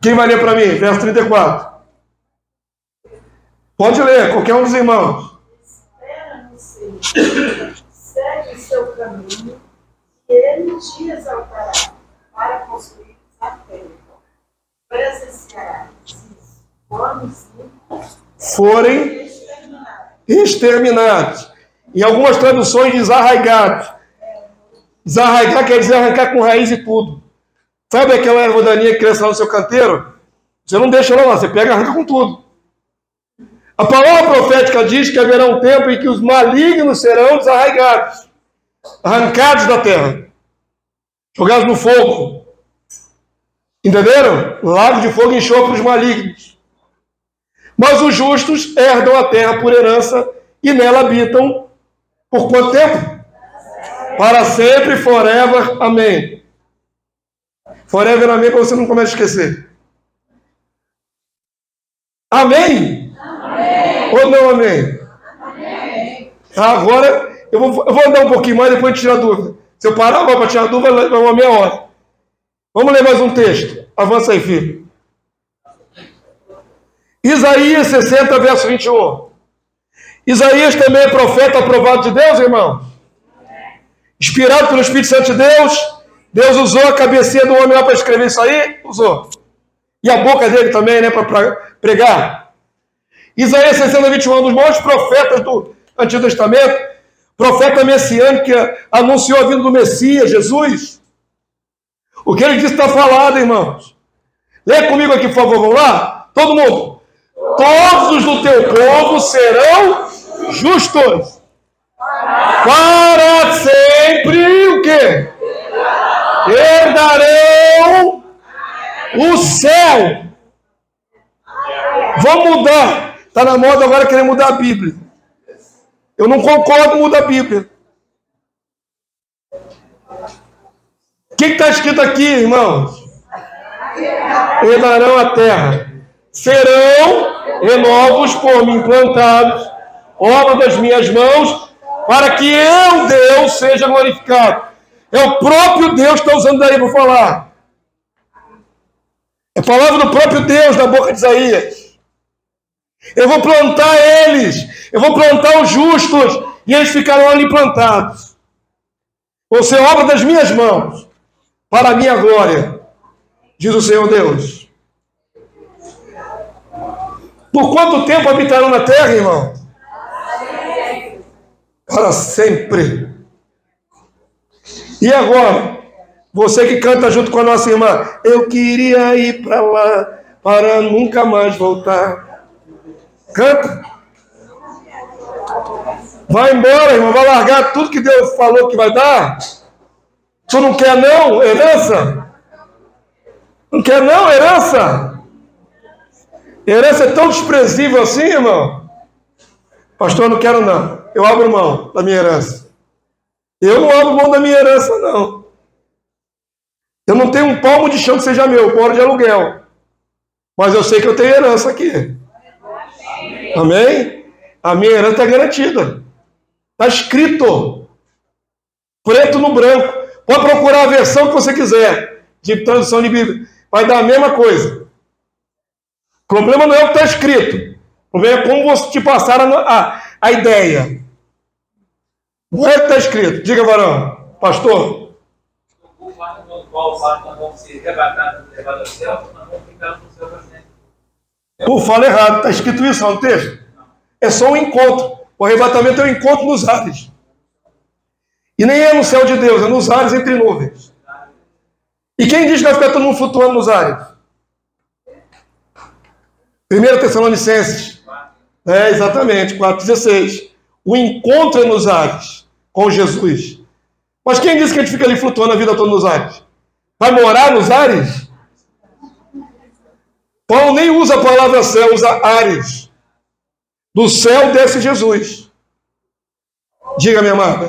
Quem vai ler para mim? Verso 34. Pode ler, qualquer um dos irmãos. Espera no Senhor, segue o seu caminho, e Ele te exaltará para construir a terra. Presenciarás quando os ímpios Forem exterminados. Em algumas traduções, desarraigados. Desarraigar quer dizer arrancar com raiz e tudo. Sabe aquela erva daninha que cresce lá no seu canteiro? Você não deixa ela lá, você pega e arranca com tudo. A palavra profética diz que haverá um tempo em que os malignos serão desarraigados, arrancados da terra, jogados no fogo. Entenderam? Lago de fogo e enxofre os malignos. Mas os justos herdam a terra por herança e nela habitam por quanto tempo? Para sempre, forever, amém. Forever, amém, para você não começa a esquecer. Amém? Amém. Ou não amém? Amém. Agora, eu vou andar um pouquinho mais, depois de tirar dúvida. Se eu parar para tirar dúvida, vai uma meia hora. Vamos ler mais um texto. Avança aí, filho. Isaías 60, verso 21. Isaías também é profeta aprovado de Deus, irmão? Inspirado pelo Espírito Santo de Deus. Deus usou a cabecinha do homem lá para escrever isso aí? Usou. E a boca dele também, né, para pregar. Isaías 60, 21, um dos maiores profetas do Antigo Testamento, profeta messiânico que anunciou a vinda do Messias, Jesus. O que ele disse está falado, irmãos. Lê comigo aqui, por favor, vamos lá? Todo mundo. Todos os do teu povo serão justos. Para sempre o quê? Herdarão o céu. Vamos mudar. Está na moda agora querer mudar a Bíblia. Eu não concordo com mudar a Bíblia. O que está escrito aqui, irmãos? Herdarão a terra. Serão renovos por mim plantados, obra das minhas mãos, para que eu, Deus, seja glorificado. É o próprio Deus que está usando daí para falar. É a palavra do próprio Deus da boca de Isaías. Eu vou plantar eles, eu vou plantar os justos, e eles ficarão ali plantados. Vão ser obra das minhas mãos, para a minha glória, diz o Senhor Deus. Por quanto tempo habitarão na terra, irmão? Para sempre. E agora, você que canta junto com a nossa irmã, eu queria ir para lá, para nunca mais voltar. Canta. Vai embora, irmão, vai largar tudo que Deus falou que vai dar. Tu não quer não, herança? Não quer não, herança? Herança é tão desprezível assim, irmão? Pastor, eu não quero não. Eu abro mão da minha herança. Eu não abro mão da minha herança, não. Eu não tenho um palmo de chão que seja meu, eu moro de aluguel. Mas eu sei que eu tenho herança aqui. Amém? A minha herança está garantida. Está escrito. Preto no branco. Pode procurar a versão que você quiser de tradução de Bíblia. Vai dar a mesma coisa. O problema não é o que está escrito. O problema é como você te passar a ideia. Não é o que está escrito. Diga, varão. Pastor. O fato no qual nós vamos ser arrebatados e levados ao céu, nós vamos ficar no céu para sempre. Pô, fala errado. Está escrito isso lá no texto? É só um encontro. O arrebatamento é um encontro nos ares. E nem é no céu de Deus, é nos ares entre nuvens. E quem diz que vai ficar todo mundo flutuando nos ares? 1 Tessalonicenses. Exatamente, 4,16. o encontra nos ares com Jesus. Mas quem disse que a gente fica ali flutuando a vida toda nos ares? Vai morar nos ares? Paulo nem usa a palavra céu, usa ares. Do céu desce Jesus. Diga, minha amada.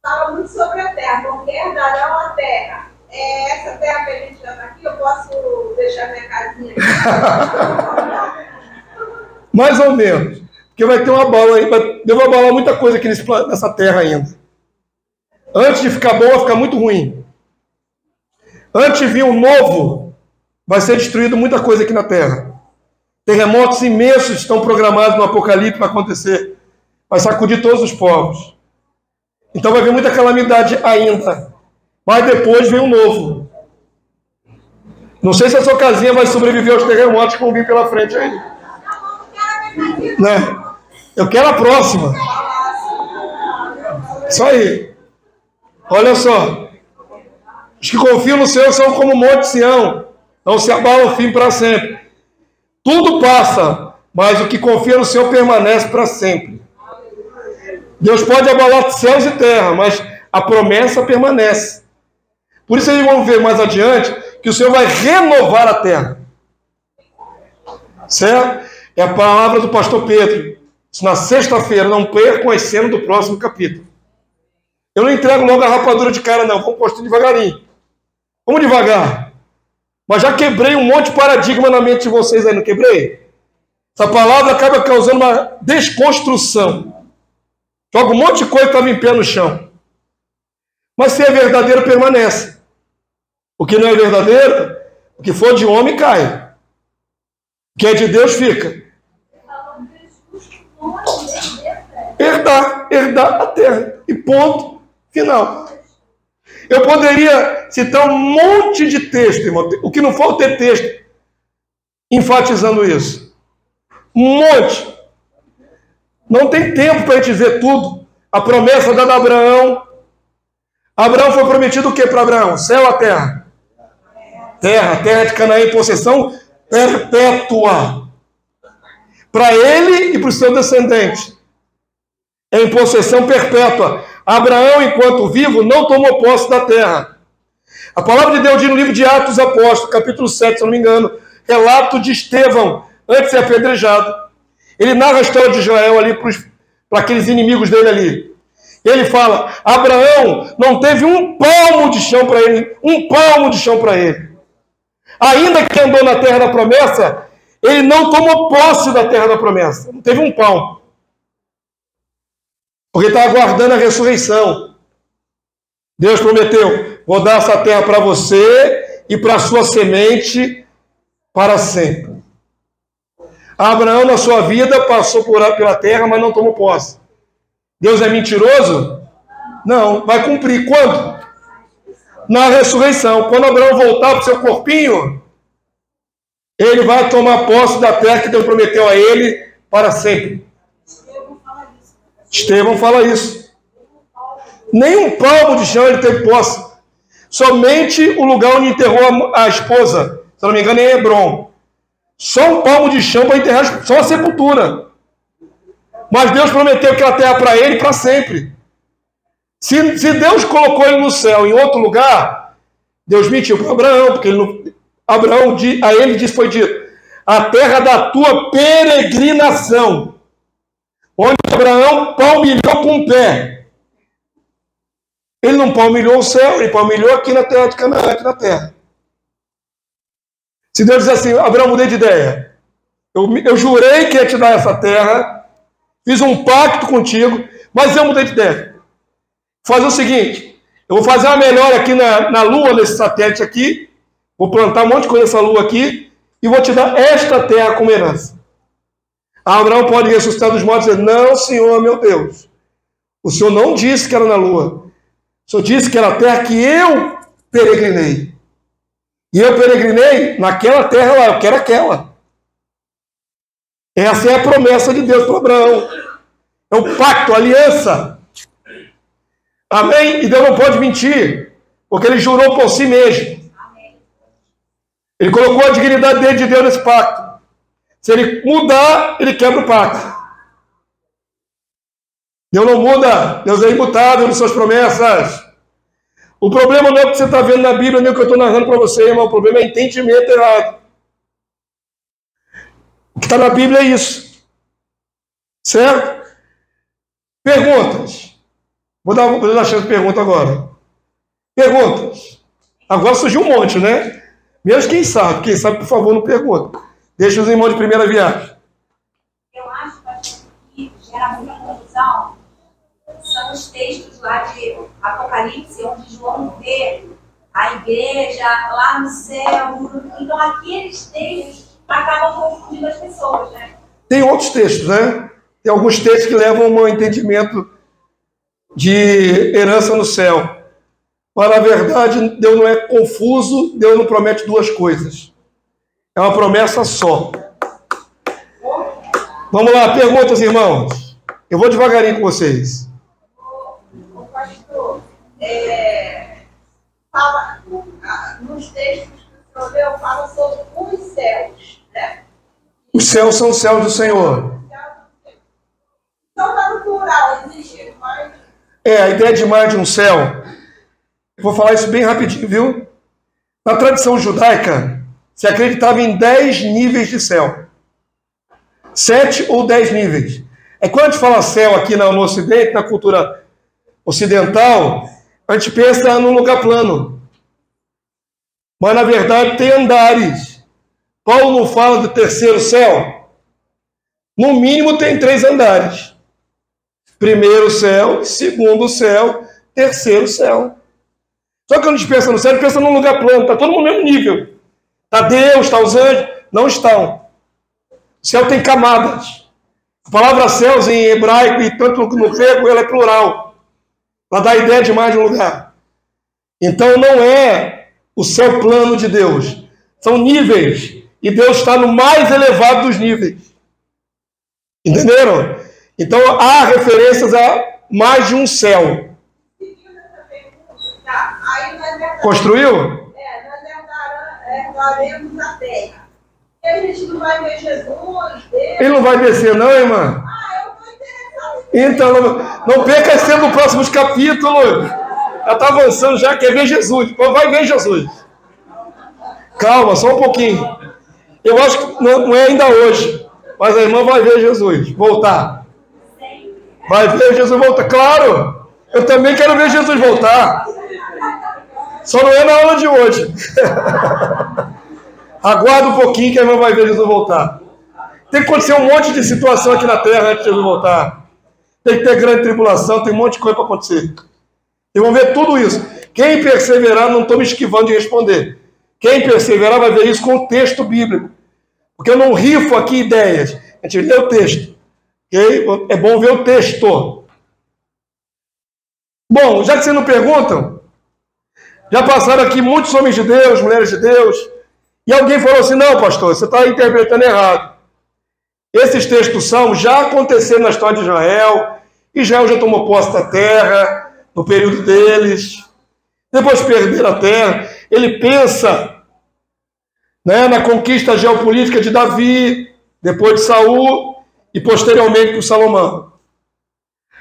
Fala muito sobre a terra. Porque herdarão a terra. Essa terra que a gente já está aqui, eu posso deixar minha casinha aqui? Mais ou menos. Porque vai ter uma bala aí, Deus vai abalar muita coisa aqui nessa terra ainda. Antes de ficar bom, vai ficar muito ruim. Antes de vir um novo, vai ser destruído muita coisa aqui na terra. Terremotos imensos estão programados no Apocalipse para acontecer. Vai sacudir todos os povos. Então vai haver muita calamidade ainda. Mas depois vem um novo. Não sei se a sua casinha vai sobreviver aos terremotos que vão vir pela frente aí. Né? Eu quero a próxima. Isso aí. Olha só. Os que confiam no Senhor são como o Monte Sião. Não se abalam firme para sempre. Tudo passa, mas o que confia no Senhor permanece para sempre. Deus pode abalar céus e terra, mas a promessa permanece. Por isso aí vamos ver mais adiante que o Senhor vai renovar a terra. Certo? É a palavra do pastor Pedro. Isso na sexta-feira, não percam as cenas do próximo capítulo. Eu não entrego logo a rapadura de cara, não. Vamos construir devagarinho. Vamos devagar. Mas já quebrei um monte de paradigma na mente de vocês aí, não quebrei? Essa palavra acaba causando uma desconstrução. Joga um monte de coisa que estava em pé no chão. Mas se é verdadeiro, permanece. O que não é verdadeiro, o que for de homem cai. O que é de Deus fica. Herdar a terra. E ponto final. Eu poderia citar um monte de texto, irmão. O que não for ter texto enfatizando isso. Um monte. Não tem tempo para a gente dizer tudo. A promessa dada a Abraão. Abraão foi prometido o que para Abraão? Céu ou terra? Terra de Canaã em possessão perpétua. Para ele e para o seu descendente. Em possessão perpétua. Abraão, enquanto vivo, não tomou posse da terra. A palavra de Deus diz no livro de Atos Apóstolos, capítulo 7, se eu não me engano, relato de Estevão, antes de ser apedrejado. Ele narra a história de Israel ali para aqueles inimigos dele ali. Ele fala, Abraão não teve um palmo de chão para ele, um palmo de chão para ele. Ainda que andou na terra da promessa, ele não tomou posse da terra da promessa. Não teve um palmo. Porque estava aguardando a ressurreição. Deus prometeu, vou dar essa terra para você e para a sua semente para sempre. Abraão, na sua vida, passou pela terra, mas não tomou posse. Deus é mentiroso? Não, vai cumprir. Quando? Na ressurreição. Quando Abraão voltar para o seu corpinho, ele vai tomar posse da terra que Deus prometeu a ele para sempre. Estevão fala isso. Nem um palmo de chão ele teve posse. Somente o lugar onde enterrou a esposa, se não me engano, é Hebron. Só um palmo de chão para enterrar, só a sepultura. Mas Deus prometeu aquela terra para ele para sempre. Se Deus colocou ele no céu em outro lugar, Deus mentiu para Abraão, porque Abraão, a ele disse, foi dito, a terra da tua peregrinação. Onde Abraão palmilhou com o pé. Ele não palmilhou o céu, ele palmilhou aqui na terra de Canaã, aqui na terra. Se Deus diz assim, Abraão, mudei de ideia. Eu jurei que ia te dar essa terra, fiz um pacto contigo, mas eu mudei de ideia. Vou fazer o seguinte, eu vou fazer uma melhora aqui na Lua, nesse satélite aqui, vou plantar um monte de coisa nessa Lua aqui, e vou te dar esta terra como herança. Abraão pode ressuscitar dos mortos e dizer, não, Senhor, meu Deus, o Senhor não disse que era na Lua, o Senhor disse que era a terra que eu peregrinei. E eu peregrinei naquela terra lá, eu quero aquela. Essa é a promessa de Deus para Abraão. É o pacto, a aliança. Amém? E Deus não pode mentir, porque ele jurou por si mesmo. Ele colocou a dignidade dele de Deus nesse pacto. Se ele mudar, ele quebra o pacto. Deus não muda, Deus é imutável nas suas promessas. O problema não é o que você está vendo na Bíblia, nem o que eu estou narrando para você, irmão. O problema é entendimento errado. O que está na Bíblia é isso. Certo? Perguntas. Vou dar uma chance de pergunta agora. Perguntas. Agora surgiu um monte, né? Menos quem sabe. Quem sabe, por favor, não pergunta. Deixa os irmãos de primeira viagem. Eu acho que gera muita confusão. São os textos lá de Apocalipse, onde João vê a igreja lá no céu. Então, aqueles textos acabam confundindo as pessoas, né? Tem outros textos, né? Tem alguns textos que levam a um entendimento de herança no céu. Mas, na verdade, Deus não é confuso, Deus não promete duas coisas. É uma promessa só. Vamos lá, perguntas, irmãos. Eu vou devagarinho com vocês. O pastor, fala, nos textos que o senhor leu, fala sobre os céus, né? Os céus são os céus do Senhor. Então está no plural, existe mais. A ideia de mais de um céu. Eu vou falar isso bem rapidinho, viu? Na tradição judaica, se acreditava em 10 níveis de céu. 7 ou 10 níveis. Quando a gente fala céu aqui no Ocidente, na cultura ocidental, a gente pensa num lugar plano. Mas, na verdade, tem andares. Paulo não fala do terceiro céu? No mínimo tem 3 andares. Primeiro céu, segundo céu, terceiro céu. Só que quando a gente pensa no céu, a gente pensa num lugar plano. Está todo mundo no mesmo nível. Está Deus, está os anjos. Não estão. O céu tem camadas. A palavra céus em hebraico e tanto no grego, ela é plural. Ela dá a ideia de mais de um lugar. Então não é o céu plano de Deus. São níveis. E Deus está no mais elevado dos níveis. Entenderam? Então há referências a mais de um céu. Construiu? Nós herdaremos a terra. E a gente não vai ver Jesus, Deus. Ele não vai descer não, irmã? Eu estou interessado. Então, não perca esse tempo no próximos capítulos. Já está avançando, já quer ver Jesus. Vai ver Jesus. Calma, só um pouquinho. Eu acho que não é ainda hoje. Mas a irmã vai ver Jesus voltar. Vai ver Jesus voltar. Claro, eu também quero ver Jesus voltar. Só não é na aula de hoje. Aguarda um pouquinho que a irmã vai ver Jesus voltar. Tem que acontecer um monte de situação aqui na terra antes de Jesus voltar. Tem que ter grande tribulação, tem um monte de coisa para acontecer. E vão ver tudo isso. Quem perseverar, não estou me esquivando de responder. Quem perseverar vai ver isso com o texto bíblico. Porque eu não rifo aqui ideias. A gente lê o texto. Okay? É bom ver o texto. Bom, já que vocês não perguntam, já passaram aqui muitos homens de Deus, mulheres de Deus, e alguém falou assim, não, pastor, você está interpretando errado. Esses textos do Salmo já aconteceram na história de Israel. Israel já tomou posse da terra, no período deles. Depois perderam a terra. Ele pensa, né, na conquista geopolítica de Davi, depois de Saul, e posteriormente por Salomão.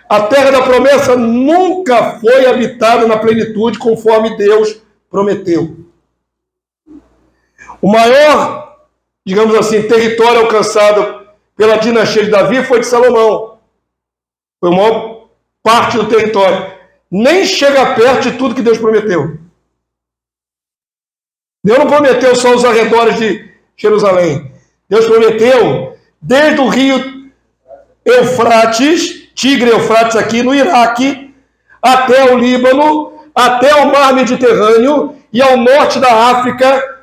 A terra da promessa nunca foi habitada na plenitude conforme Deus prometeu. O maior, digamos assim, território alcançado pela dinastia de Davi foi de Salomão. Foi a maior parte do território. Nem chega perto de tudo que Deus prometeu. Deus não prometeu só os arredores de Jerusalém. Deus prometeu desde o rio Eufrates, Tigre Eufrates aqui no Iraque, até o Líbano, até o mar Mediterrâneo e ao norte da África,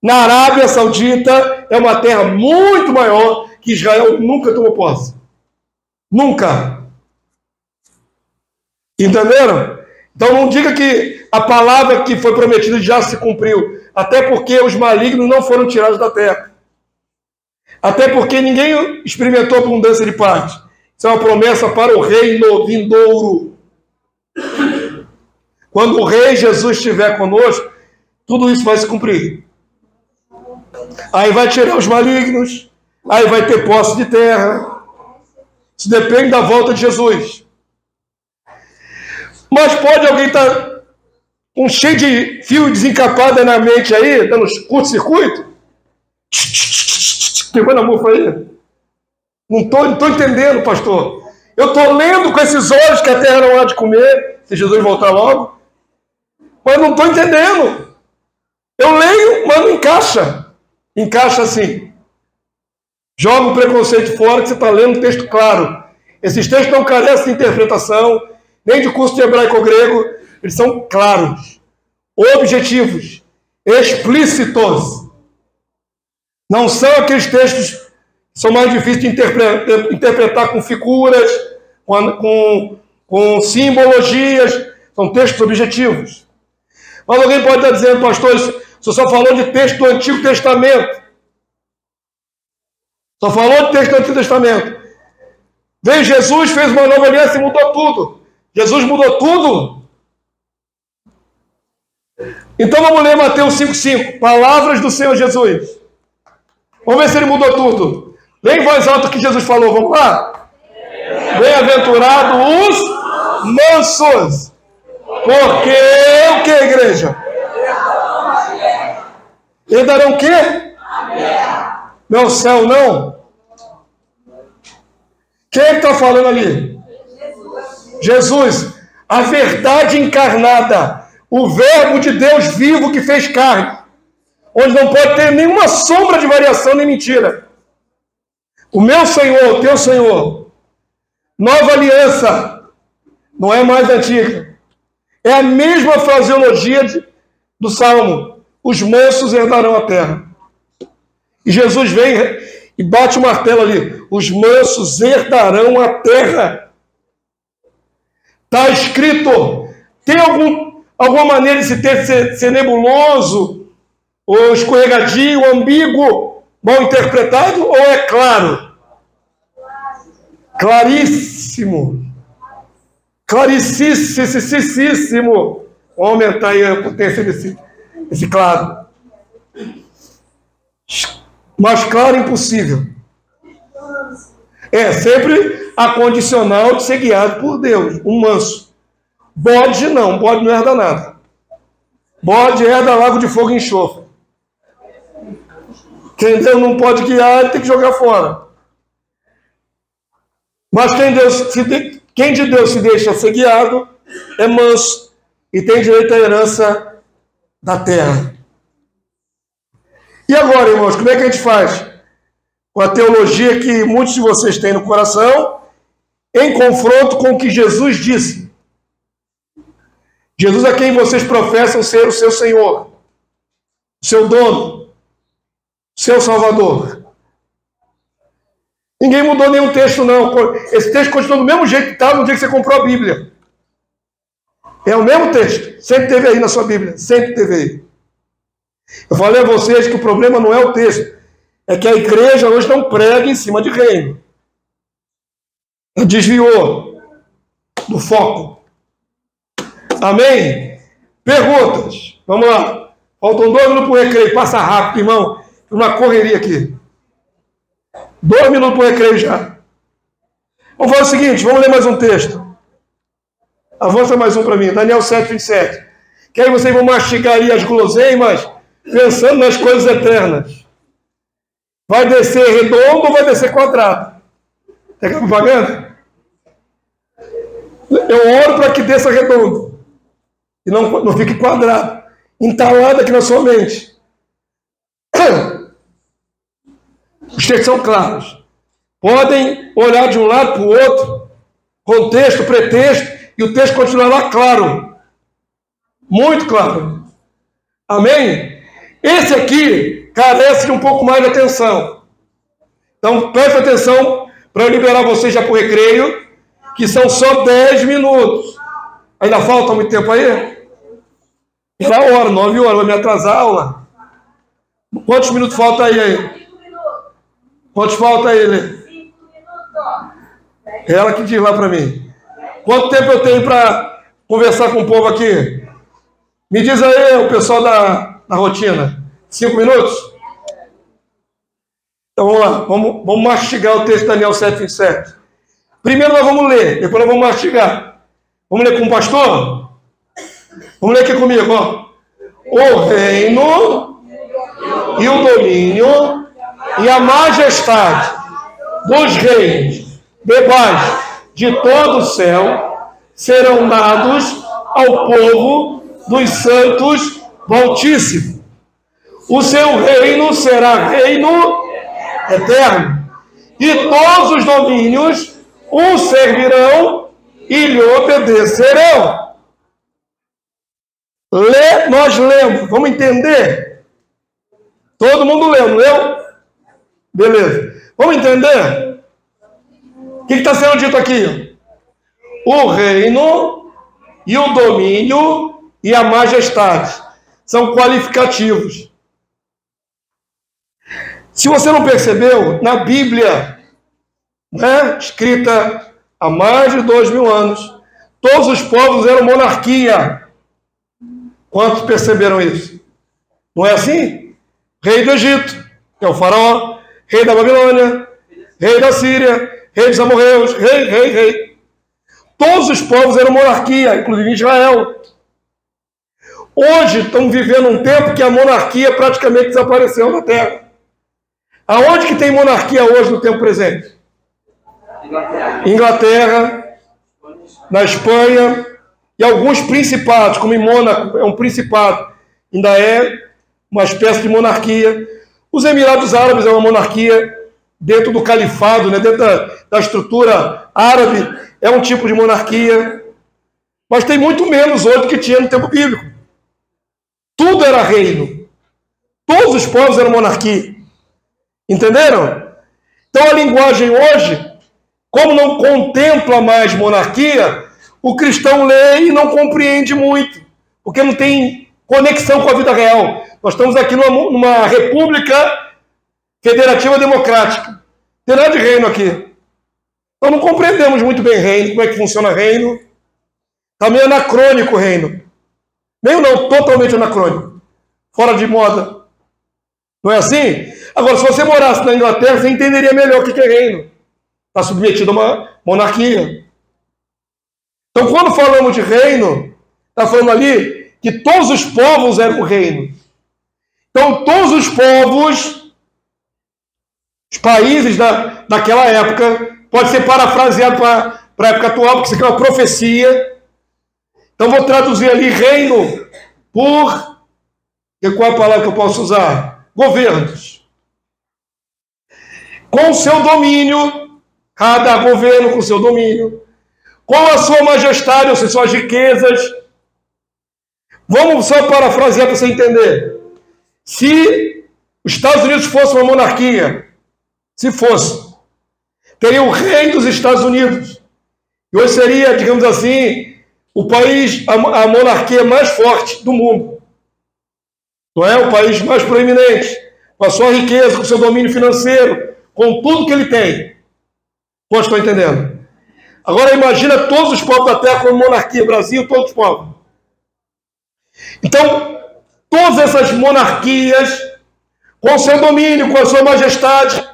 na Arábia Saudita. É uma terra muito maior que Israel nunca tomou posse. Nunca. Entenderam? Então não diga que a palavra que foi prometida já se cumpriu. Até porque os malignos não foram tirados da terra. Até porque ninguém experimentou abundância de paz. Isso é uma promessa para o reino vindouro. Quando o rei Jesus estiver conosco, tudo isso vai se cumprir. Aí vai tirar os malignos, aí vai ter posse de terra. Isso depende da volta de Jesus. Mas pode alguém estar com cheio de fio desencapado na mente aí, dando curto-circuito? Pegou na mufa aí? Não estou entendendo, pastor. Eu estou lendo com esses olhos que a terra não há de comer, se Jesus voltar logo. Mas não estou entendendo. Eu leio, mas não encaixa. Encaixa assim. Joga o preconceito fora que você está lendo um texto claro. Esses textos não carecem de interpretação, nem de curso de hebraico ou grego. Eles são claros, objetivos, explícitos. Não são aqueles textos que são mais difíceis de interpretar com figuras, com simbologias. São textos objetivos. Mas alguém pode estar dizendo, pastor, você só falou de texto do Antigo Testamento. Só falou de texto do Antigo Testamento. Veio Jesus, fez uma nova aliança e mudou tudo. Jesus mudou tudo. Então vamos ler Mateus 5,5. Palavras do Senhor Jesus. Vamos ver se ele mudou tudo. Lê em voz alta o que Jesus falou. Vamos lá? Bem-aventurados os mansos. Porque o que, igreja? Herdarão o quê? Não é o céu, não? Quem é que está falando ali? Jesus. A verdade encarnada. O verbo de Deus vivo que fez carne. Onde não pode ter nenhuma sombra de variação nem mentira. O meu Senhor, o teu Senhor. Nova aliança. Não é mais antiga. É a mesma fraseologia do Salmo. Os mansos herdarão a terra. E Jesus vem e bate o martelo ali. Os mansos herdarão a terra. Está escrito. Tem alguma maneira de esse texto ser nebuloso, ou escorregadio, ambíguo, mal interpretado, ou é claro? Claríssimo. Clarissíssimo. Vou aumentar aí a potência desse claro. Mais claro impossível. É sempre a condicional de ser guiado por Deus. Um manso. Bode não. Bode não herda nada. Bode herda lago de fogo e enxofre. Quem Deus não pode guiar, ele tem que jogar fora. Mas quem de Deus se deixa ser guiado é manso e tem direito à herança da terra. E agora, irmãos, como é que a gente faz com a teologia que muitos de vocês têm no coração em confronto com o que Jesus disse? Jesus a quem vocês professam ser o seu Senhor, o seu dono, o seu Salvador. Ninguém mudou nenhum texto, não. Esse texto continua do mesmo jeito que estava no dia que você comprou a Bíblia. É o mesmo texto. Sempre teve aí na sua Bíblia. Sempre teve aí. Eu falei a vocês que o problema não é o texto. É que a igreja hoje não prega em cima de reino. Ela desviou do foco. Amém? Perguntas. Vamos lá. Faltam 2 minutos para o recreio. Passa rápido, irmão. Uma correria aqui. 2 minutos para o recreio já. Vamos fazer o seguinte, vamos ler mais um texto. Avança mais um para mim. Daniel 7:27. Que aí vocês vão mastigar aí as guloseimas, pensando nas coisas eternas. Vai descer redondo ou vai descer quadrado? Tem aquela propaganda? Eu oro para que desça redondo. E não fique quadrado. Entalado aqui na sua mente. Os textos são claros. Podem olhar de um lado para o outro, contexto, pretexto, e o texto continuará claro. Muito claro. Amém? Esse aqui carece de um pouco mais de atenção. Então, preste atenção para eu liberar vocês já para o recreio, que são só 10 minutos. Ainda falta muito tempo aí? Já a hora, 9 horas, vai me atrasar a aula. Quantos minutos falta aí? Quantos falta aí, Lê? 5 minutos. É ela que diz lá para mim. Quanto tempo eu tenho para conversar com o povo aqui? Me diz aí, o pessoal da rotina. 5 minutos? Então vamos lá, vamos mastigar o texto de Daniel 7:27. Primeiro nós vamos ler, depois nós vamos mastigar. Vamos ler com o pastor? Vamos ler aqui comigo, ó. O reino e o domínio e a majestade dos reis debaixo de todo o céu serão dados ao povo dos santos do Altíssimo. O seu reino será reino eterno, e todos os domínios o servirão e lhe obedecerão. Nós lemos, vamos entender? Todo mundo leu, não leu? Beleza. Vamos entender? O que está sendo dito aqui? O reino e o domínio e a majestade são qualificativos. Se você não percebeu, na Bíblia, né, escrita há mais de 2000 anos, todos os povos eram monarquia. Quantos perceberam isso? Não é assim? Rei do Egito, que é o faraó, rei da Babilônia, rei da Síria, rei dos amorreus, rei. Todos os povos eram monarquia, inclusive Israel. Hoje estamos vivendo um tempo que a monarquia praticamente desapareceu na Terra. Aonde que tem monarquia hoje no tempo presente? Inglaterra, na Espanha, e alguns principados, como em Mônaco, é um principado, ainda é uma espécie de monarquia. Os Emirados Árabes é uma monarquia dentro do califado, né, dentro da estrutura árabe, é um tipo de monarquia. Mas tem muito menos hoje do que tinha no tempo bíblico. Tudo era reino. Todos os povos eram monarquia. Entenderam? Então a linguagem hoje, como não contempla mais monarquia, o cristão lê e não compreende muito, porque não tem conexão com a vida real. Nós estamos aqui numa república federativa democrática. Não tem nada de reino aqui. Então não compreendemos muito bem reino, como é que funciona reino. Está meio anacrônico o reino. Meio não, totalmente anacrônico. Fora de moda. Não é assim? Agora, se você morasse na Inglaterra, você entenderia melhor o que é reino. Está submetido a uma monarquia. Então, quando falamos de reino, está falando ali que todos os povos eram o reino. Então, todos os povos, os países daquela época, pode ser parafraseado para a época atual, porque isso aqui é uma profecia. Então, vou traduzir ali reino por... Qual é a palavra que eu posso usar? Governos. Com o seu domínio, cada governo com o seu domínio, com a sua majestade, ou seja, suas riquezas. Vamos só parafrasear para você entender. Se os Estados Unidos fosse uma monarquia, se fosse, teria o rei dos Estados Unidos. E hoje seria, digamos assim, o país, a monarquia mais forte do mundo. Não é? O país mais proeminente, com a sua riqueza, com o seu domínio financeiro, com tudo que ele tem. Pois estou entendendo? Agora imagina todos os povos da Terra como monarquia, Brasil, todos os povos. Então, todas essas monarquias, com seu domínio, com a sua majestade,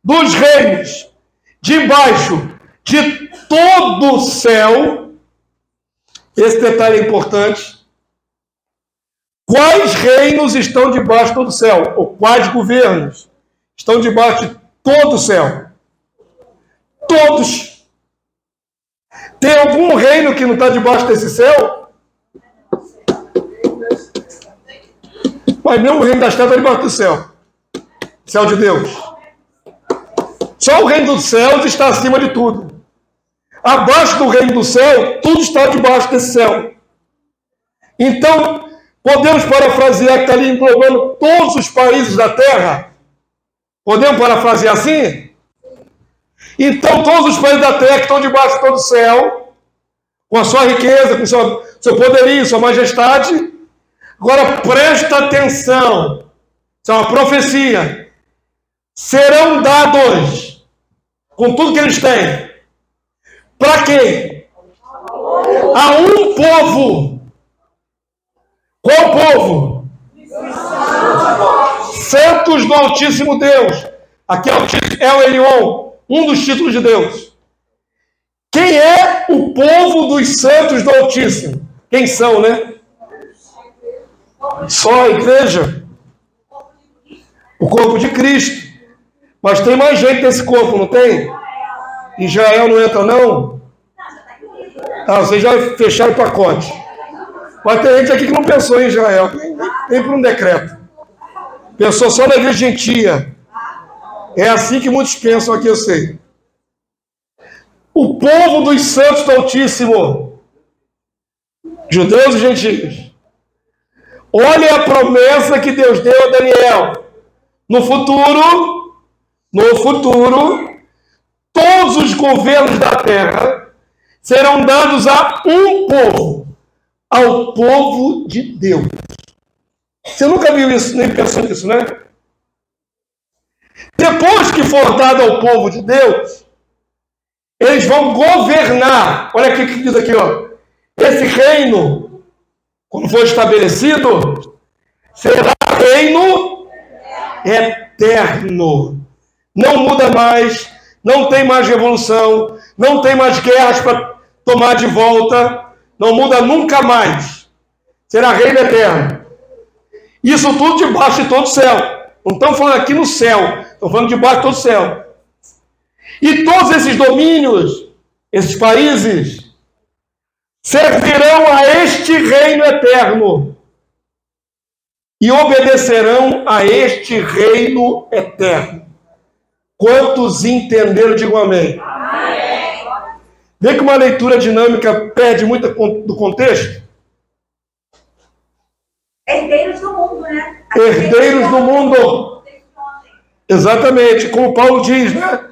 dos reinos, debaixo de todo o céu, esse detalhe é importante. Quais reinos estão debaixo de todo o céu? Ou quais governos estão debaixo de todo o céu? Todos. Tem algum reino que não está debaixo desse céu? Mas mesmo o reino das trevas está debaixo do céu. Céu de Deus. Só o reino dos céus está acima de tudo. Abaixo do reino do céu, tudo está debaixo desse céu. Então, podemos parafrasear que está ali englobando todos os países da Terra? Podemos parafrasear assim? Então, todos os países da Terra que estão debaixo de todo o céu, com a sua riqueza, com o seu poderio, sua majestade. Agora, presta atenção. Isso é uma profecia. Serão dados, com tudo que eles têm. Para quem? A um povo. Qual povo? Santos do Altíssimo Deus. Aqui é o Elion, um dos títulos de Deus. Quem é o povo dos santos do Altíssimo? Quem são, né? Só a igreja. O corpo de Cristo. Mas tem mais gente nesse corpo, não tem? Israel não entra, não? Ah, vocês já fecharam o pacote. Mas tem gente aqui que não pensou em Israel, nem por um decreto. Pensou só na igreja gentia. É assim que muitos pensam aqui, eu sei. O povo dos santos do Altíssimo, judeus e gentios. Olha a promessa que Deus deu a Daniel. No futuro, todos os governos da terra serão dados a um povo, ao povo de Deus. Você nunca viu isso, nem pensou nisso, né? Depois que for dado ao povo de Deus, eles vão governar. Olha aqui o que diz aqui, ó. Esse reino, quando for estabelecido, será reino eterno. Não muda mais, não tem mais revolução, não tem mais guerras para tomar de volta, não muda nunca mais. Será reino eterno. Isso tudo debaixo de todo o céu. Não estamos falando aqui no céu, estamos falando debaixo de todo o céu. E todos esses domínios, esses países, servirão a este reino eterno e obedecerão a este reino eterno. Quantos entenderam, digam amém. Amém. Vê que uma leitura dinâmica perde muito do contexto? Herdeiros do mundo, né? Herdeiros do mundo. Exatamente, como Paulo diz, né?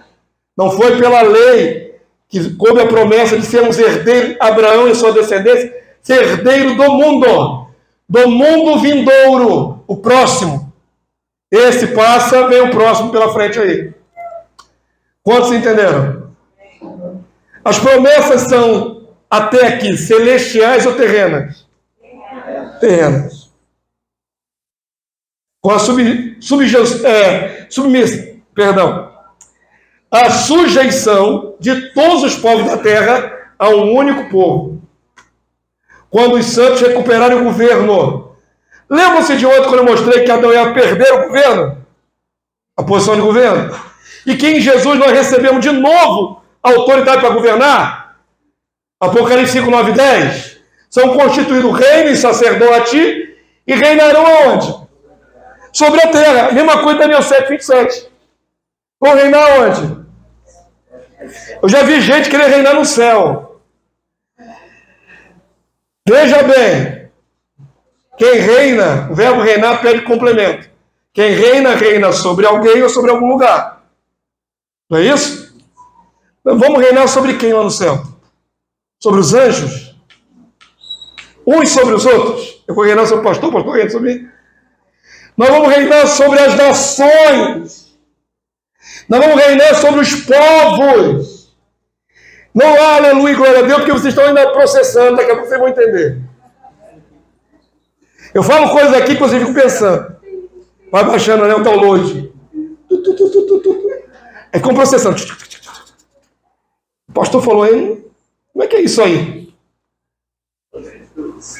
Não foi pela lei que coube a promessa de sermos herdeiros, Abraão e sua descendência, ser herdeiro do mundo vindouro, o próximo. Esse passa, vem o próximo pela frente aí. Quantos entenderam? As promessas são, até aqui, celestiais ou terrenas? Terrenas. Com a a sujeição de todos os povos da terra a um único povo. Quando os santos recuperarem o governo. Lembram-se de ontem quando eu mostrei que Adão ia perder o governo? A posição de governo? E que em Jesus nós recebemos de novo a autoridade para governar? Apocalipse 5, 9 e 10. São constituídos reino e sacerdote e reinarão aonde? Sobre a terra. Mesma coisa Daniel 7, 27. Vão reinar onde? Eu já vi gente querer reinar no céu. Veja bem. Quem reina, o verbo reinar pede complemento. Quem reina, reina sobre alguém ou sobre algum lugar. Não é isso? Então, vamos reinar sobre quem lá no céu? Sobre os anjos? Uns sobre os outros? Eu vou reinar sobre o pastor reina sobre mim. Nós vamos reinar sobre as nações. Nós vamos reinar sobre os povos. Não há aleluia e glória a Deus, porque vocês estão ainda processando, daqui a pouco vocês vão entender. Eu falo coisas aqui que vocês ficam pensando. Vai baixando, né? O download. É como processando. O pastor falou aí, como é que é isso aí?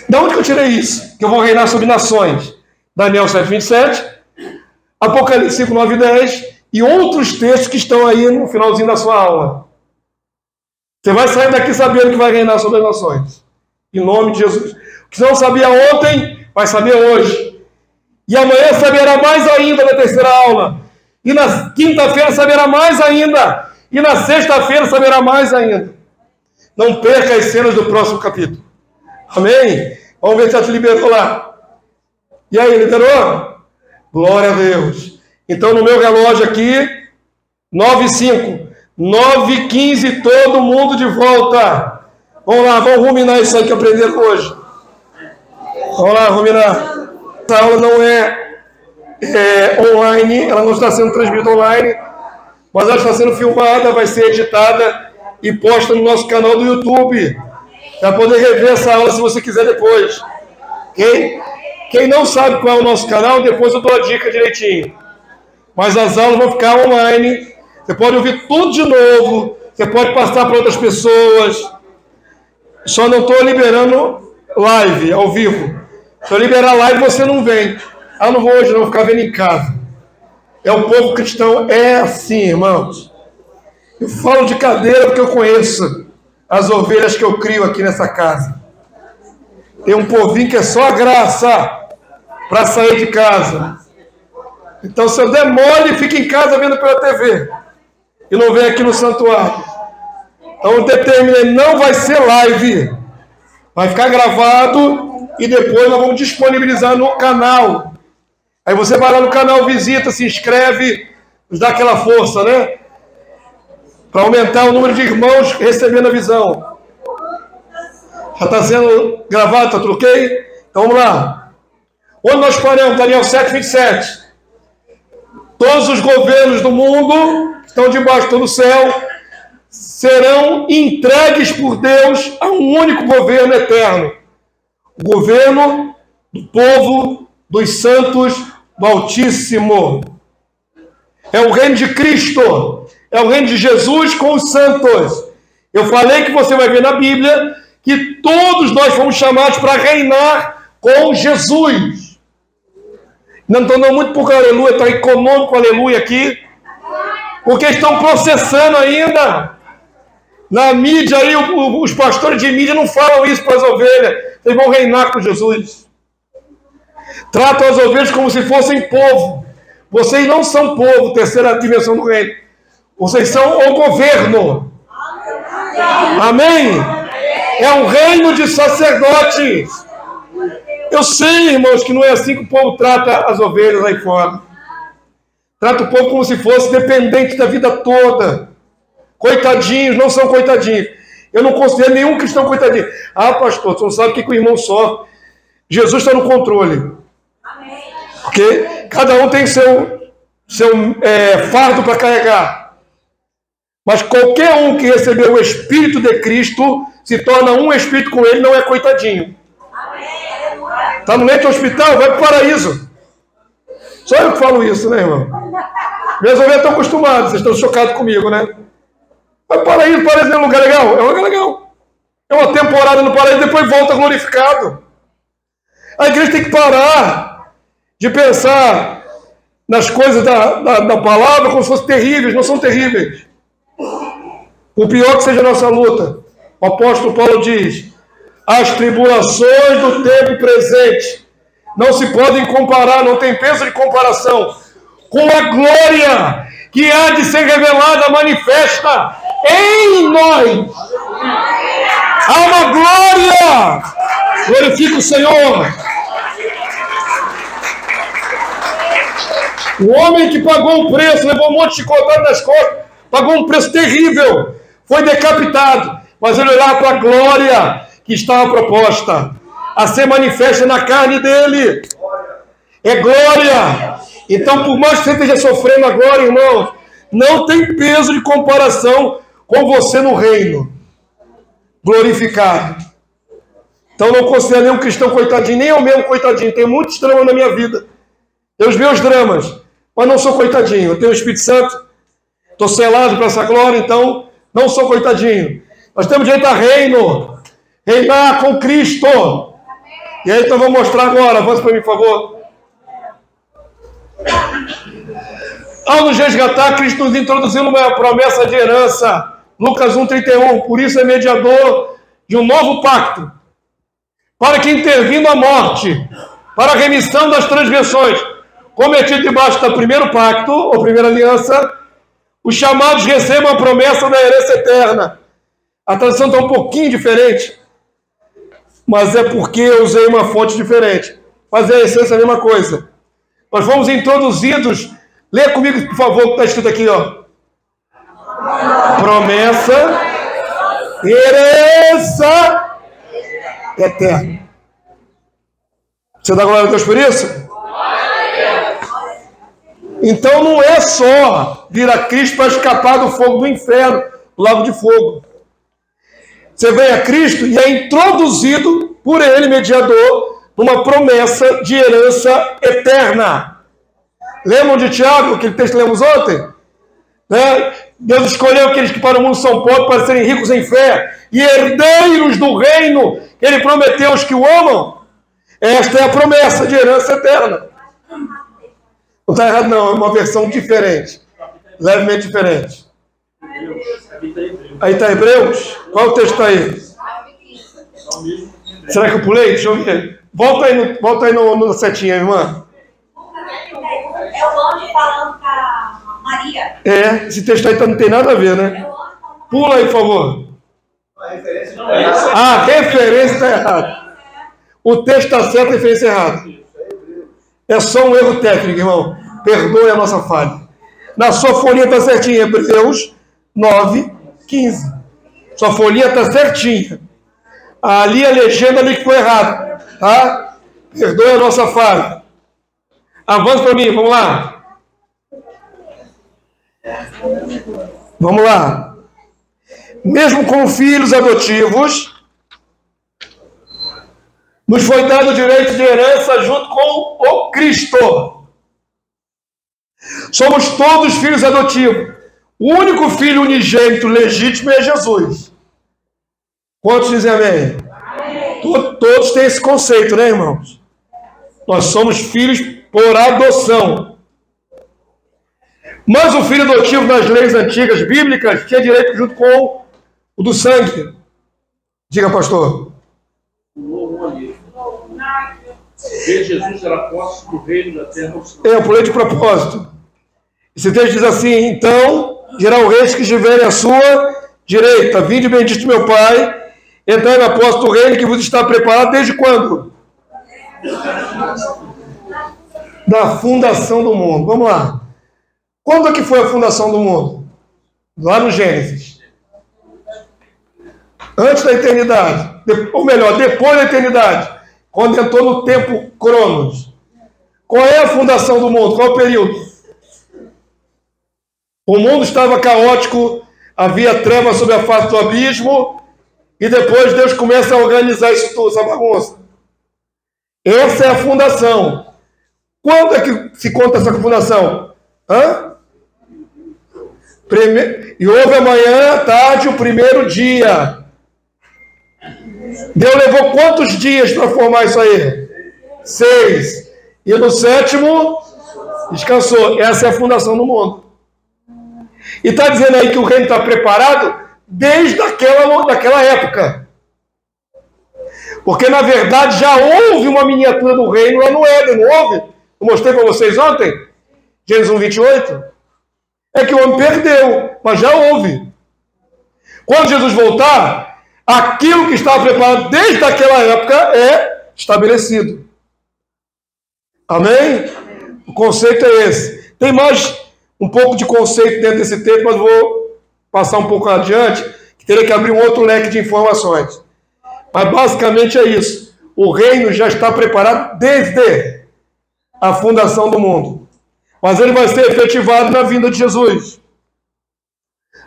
Da onde que eu tirei isso? Que eu vou reinar sobre nações. Daniel 7, 27, Apocalipse 5, 9 e 10 e outros textos que estão aí no finalzinho da sua aula. Você vai sair daqui sabendo que vai reinar sobre as nações. Em nome de Jesus. O que você não sabia ontem, vai saber hoje. E amanhã saberá mais ainda na terceira aula. E na quinta-feira saberá mais ainda. E na sexta-feira saberá mais ainda. Não perca as cenas do próximo capítulo. Amém? Vamos ver se já te liberou lá. E aí, liberou? Glória a Deus. Então, no meu relógio aqui, 9h05. 9h15, todo mundo de volta. Vamos lá, vamos ruminar isso aí que aprenderam hoje. Vamos lá, ruminar. Essa aula não é online, ela não está sendo transmitida online, mas ela está sendo filmada, vai ser editada e posta no nosso canal do YouTube. Para poder rever essa aula se você quiser depois. Ok? Quem não sabe qual é o nosso canal, depois eu dou a dica direitinho. Mas as aulas vão ficar online. Você pode ouvir tudo de novo. Você pode passar para outras pessoas. Só não estou liberando live, ao vivo. Se eu liberar live, você não vem. Ah, não vou hoje, não, vou ficar vendo em casa. É o povo cristão, é assim, irmãos. Eu falo de cadeira porque eu conheço as ovelhas que eu crio aqui nessa casa. Tem um povinho que é só graça para sair de casa. Então, se eu der mole, fica em casa vendo pela TV. E não vem aqui no santuário. Então, eu determinei, não vai ser live. Vai ficar gravado e depois nós vamos disponibilizar no canal. Aí você vai lá no canal, visita, se inscreve, nos dá aquela força, né? Para aumentar o número de irmãos recebendo a visão. Já está sendo gravado, está tudo ok? Então vamos lá. Onde nós paramos? Daniel 7:27. Todos os governos do mundo que estão debaixo do céu serão entregues por Deus a um único governo eterno. O governo do povo, dos santos, do Altíssimo. É o reino de Cristo. É o reino de Jesus com os santos. Eu falei que você vai ver na Bíblia que todos nós fomos chamados para reinar com Jesus. Não estou dando muito por aleluia, está econômico aleluia aqui. Porque estão processando ainda. Na mídia aí, os pastores de mídia não falam isso para as ovelhas. Eles vão reinar com Jesus. Tratam as ovelhas como se fossem povo. Vocês não são povo, terceira dimensão do reino. Vocês são o governo. Amém? É um reino de sacerdotes. Eu sei, irmãos, que não é assim que o povo trata as ovelhas aí fora. Trata o povo como se fosse dependente da vida toda. Coitadinhos, não são coitadinhos. Eu não considero nenhum cristão coitadinho. Ah, pastor, você não sabe o que o irmão sofre. Jesus está no controle. Porque cada um tem seu fardo para carregar. Mas qualquer um que recebeu o Espírito de Cristo se torna um Espírito com ele, não é coitadinho. Está no leito do hospital, vai para o paraíso. Só eu que falo isso, né, irmão? Meus ovelhas estão acostumados, vocês estão chocados comigo, né? Vai para o paraíso, não é um lugar legal? É um lugar legal. É uma temporada no paraíso, depois volta glorificado. A igreja tem que parar de pensar nas coisas da palavra como se fossem terríveis, não são terríveis. O pior que seja a nossa luta, o apóstolo Paulo diz, as tribulações do tempo presente não se podem comparar, não tem peso de comparação com a glória que há de ser revelada, manifesta em nós. Há uma glória! Glorifica o Senhor! O homem que pagou um preço, levou um monte de chicotada nas costas, pagou um preço terrível, foi decapitado, mas ele olhava para a glória que estava proposta a ser manifesta na carne dele. É glória. Então, por mais que você esteja sofrendo agora, irmãos, não tem peso de comparação com você no reino glorificado. Então, não considero nenhum cristão coitadinho, nem eu mesmo coitadinho. Tem muitos dramas na minha vida. Tem os meus dramas, mas não sou coitadinho. Eu tenho o Espírito Santo, estou selado para essa glória, então não sou coitadinho. Nós temos direito a reino, reinar com Cristo. E aí, então, vou mostrar agora. Avança para mim, por favor. Ao nos resgatar, Cristo nos introduziu numa promessa de herança. Lucas 1:31. Por isso é mediador de um novo pacto, para que, intervindo a morte, para a remissão das transgressões cometidas debaixo do primeiro pacto, ou primeira aliança, os chamados recebam a promessa da herança eterna. A tradução está um pouquinho diferente, mas é porque eu usei uma fonte diferente. Mas é a essência a mesma coisa. Nós fomos introduzidos. Lê comigo, por favor, o que está escrito aqui, ó. Promessa, herança eterna. Você dá glória a Deus por isso? Então não é só vir a Cristo para escapar do fogo do inferno, do lago de fogo. Você vem a Cristo e é introduzido por Ele, mediador, numa promessa de herança eterna. Lembram de Tiago, aquele texto que lemos ontem? Né? Deus escolheu aqueles que para o mundo são pobres para serem ricos em fé e herdeiros do reino que Ele prometeu aos que o amam. Esta é a promessa de herança eterna. Não está errado não, é uma versão diferente. Levemente diferente. Aí está Hebreus? Qual o texto está aí? Será que eu pulei? Deixa eu ver. Volta aí no setinha, irmã. É o anjo falando para Maria. Esse texto aí não tem nada a ver, né? Pula aí, por favor. A referência não é essa. A referência está errada. O texto está certo, a referência errada. É só um erro técnico, irmão. Perdoe a nossa falha. Na sua folhinha está certinho, Hebreus 9, 15. Sua folhinha está certinha. Ali a legenda ali ficou errada. Tá? Perdoe a nossa falha. Avança para mim, vamos lá. Vamos lá. Mesmo com filhos adotivos, nos foi dado o direito de herança junto com o Cristo. Somos todos filhos adotivos. O único filho unigênito legítimo é Jesus. Quantos dizem amém? Todos têm esse conceito, né, irmãos? Nós somos filhos por adoção. Mas o filho adotivo nas leis antigas bíblicas tinha direito junto com o do sangue. Diga, pastor. Porque Jesus era apóstolo do reino da terra. Eu pulei de propósito. Esse texto diz assim: então dirá o rei que estiverem à sua direita: vinde bendito meu Pai, entrai na posse do reino que vos está preparado desde quando? Da fundação do mundo. Vamos lá. Quando é que foi a fundação do mundo? Lá no Gênesis. Antes da eternidade. Ou melhor, depois da eternidade. Quando entrou no tempo Cronos. Qual é a fundação do mundo? Qual é o período? O mundo estava caótico, havia trevas sobre a face do abismo, e depois Deus começa a organizar isso tudo, essa bagunça. Essa é a fundação. Quando é que se conta essa fundação? E houve amanhã, à tarde, o primeiro dia. Deus levou quantos dias para formar isso aí? 6. E no 7º, descansou. Essa é a fundação do mundo. E está dizendo aí que o reino está preparado desde daquela época. Porque, na verdade, já houve uma miniatura do reino lá no Éden, não houve? Eu mostrei para vocês ontem, Gênesis 1, 28. É que o homem perdeu, mas já houve. Quando Jesus voltar, aquilo que estava preparado desde aquela época é estabelecido. Amém? O conceito é esse. Tem mais um pouco de conceito dentro desse texto, mas vou passar um pouco adiante, que teria que abrir um outro leque de informações. Mas basicamente é isso. O reino já está preparado desde a fundação do mundo. Mas ele vai ser efetivado na vinda de Jesus.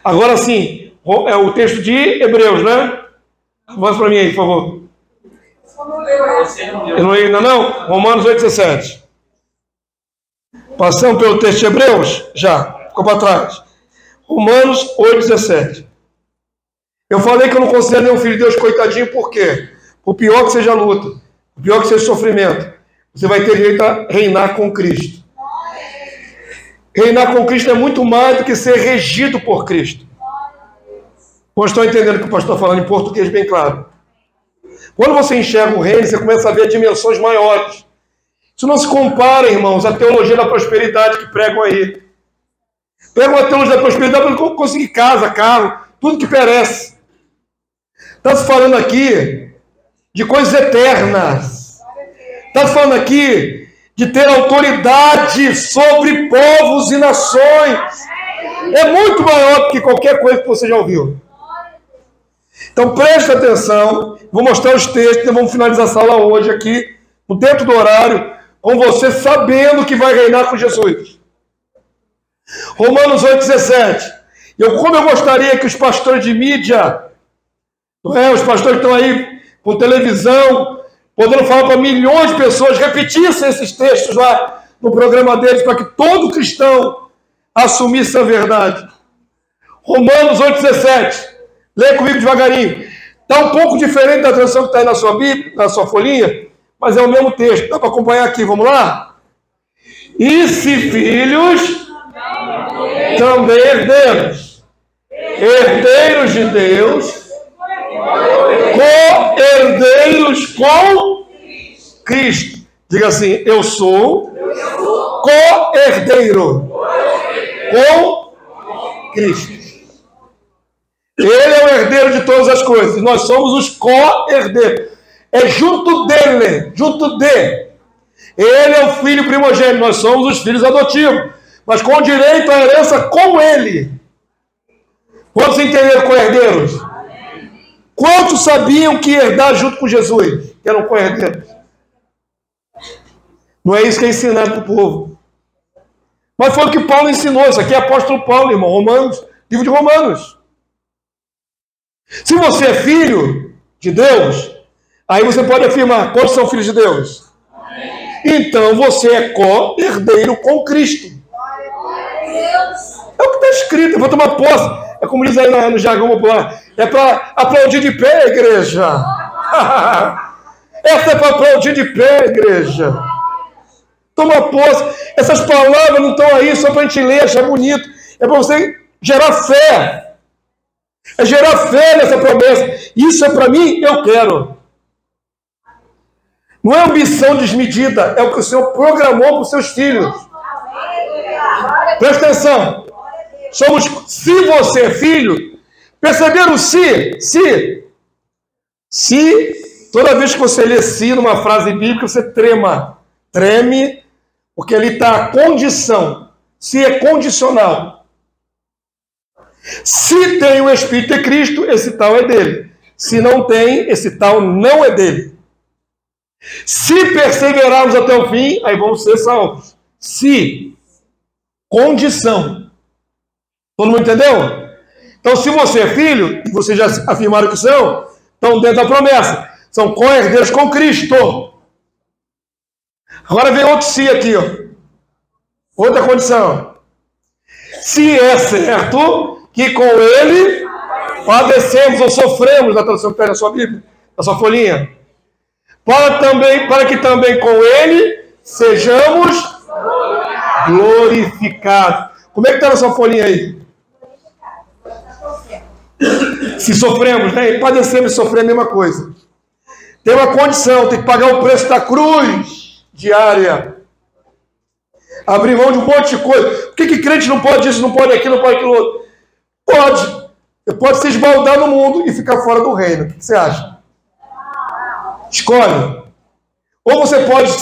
Agora sim, é o texto de Hebreus, né? Avança para mim aí, por favor. Eu não ainda não? Romanos 8,17. Passamos pelo texto de Hebreus? Já, ficou para trás. Romanos 8,17. Eu falei que eu não considero nenhum filho de Deus coitadinho, por quê? Por pior que seja a luta, por pior que seja o sofrimento, você vai ter direito a reinar com Cristo. Reinar com Cristo é muito mais do que ser regido por Cristo. Vocês estão entendendo o que o pastor está falando em português bem claro. Quando você enxerga o reino, você começa a ver dimensões maiores. Isso não se compara, irmãos, à teologia da prosperidade que pregam aí. Pregam a teologia da prosperidade para conseguir casa, carro, tudo que perece. Está se falando aqui de coisas eternas. Está se falando aqui de ter autoridade sobre povos e nações. É muito maior do que qualquer coisa que você já ouviu. Então preste atenção. Vou mostrar os textos e vamos finalizar a sala hoje aqui, dentro do horário, com você sabendo que vai reinar com Jesus. Romanos 8,17. Como eu gostaria que os pastores de mídia, os pastores que estão aí com televisão, podendo falar para milhões de pessoas, repetissem esses textos lá no programa deles, para que todo cristão assumir essa verdade. Romanos 8,17. Leia comigo devagarinho. Está um pouco diferente da tradução que está aí na sua Bíblia, na sua folhinha, mas é o mesmo texto. Dá para acompanhar aqui, vamos lá? E se filhos, também herdeiros. Herdeiros de Deus, co-herdeiros com Cristo. Diga assim, eu sou co-herdeiro com Cristo. Ele é o herdeiro de todas as coisas. Nós somos os co-herdeiros. É junto dele, junto de. Ele é o filho primogênito. Nós somos os filhos adotivos. Mas com direito à herança com ele. Quantos entenderam co-herdeiros? Quantos sabiam que ia herdar junto com Jesus? Que eram co-herdeiros. Não é isso que é ensinado para o povo. Mas foi o que Paulo ensinou. Isso aqui é apóstolo Paulo, irmão. Romanos, livro de Romanos. Se você é filho de Deus, aí você pode afirmar, quantos são filhos de Deus? Então você é co-herdeiro com Cristo. É o que está escrito. Eu vou tomar posse. É como diz aí no jargão popular. É para aplaudir de pé, igreja. Essa é para aplaudir de pé, igreja. Toma posse. Essas palavras não estão aí só para a gente ler, achar bonito. É para você gerar fé. É gerar fé nessa promessa. Isso é para mim, eu quero. Não é ambição desmedida, é o que o Senhor programou para os seus filhos. Presta atenção. Se você é filho, perceberam se, toda vez que você lê se numa frase bíblica, você treme, porque ali está a condição. Se é condicional. Se tem o Espírito de Cristo, esse tal é dele. Se não tem, esse tal não é dele. Se perseverarmos até o fim, aí vamos ser salvos. Se, condição. Todo mundo entendeu? Então, se você é filho, e vocês já afirmaram que são, estão dentro da promessa. São co-herdeiros com Cristo. Agora vem outro se aqui, ó. Outra condição. Se é certo que com ele padecemos ou sofremos, na tradução que está na sua Bíblia, na sua folhinha, para que também com ele sejamos glorificados. Como é que está na sua folhinha aí? Se sofremos, né? Padecemos e sofremos é a mesma coisa. Tem uma condição, tem que pagar o preço da cruz diária. Abrir mão de um monte de coisa. Por que crente não pode isso, não pode aquilo, não pode aquilo outro? Pode. Você pode se esbaldar no mundo e ficar fora do reino. O que você acha? Escolhe. Ou você pode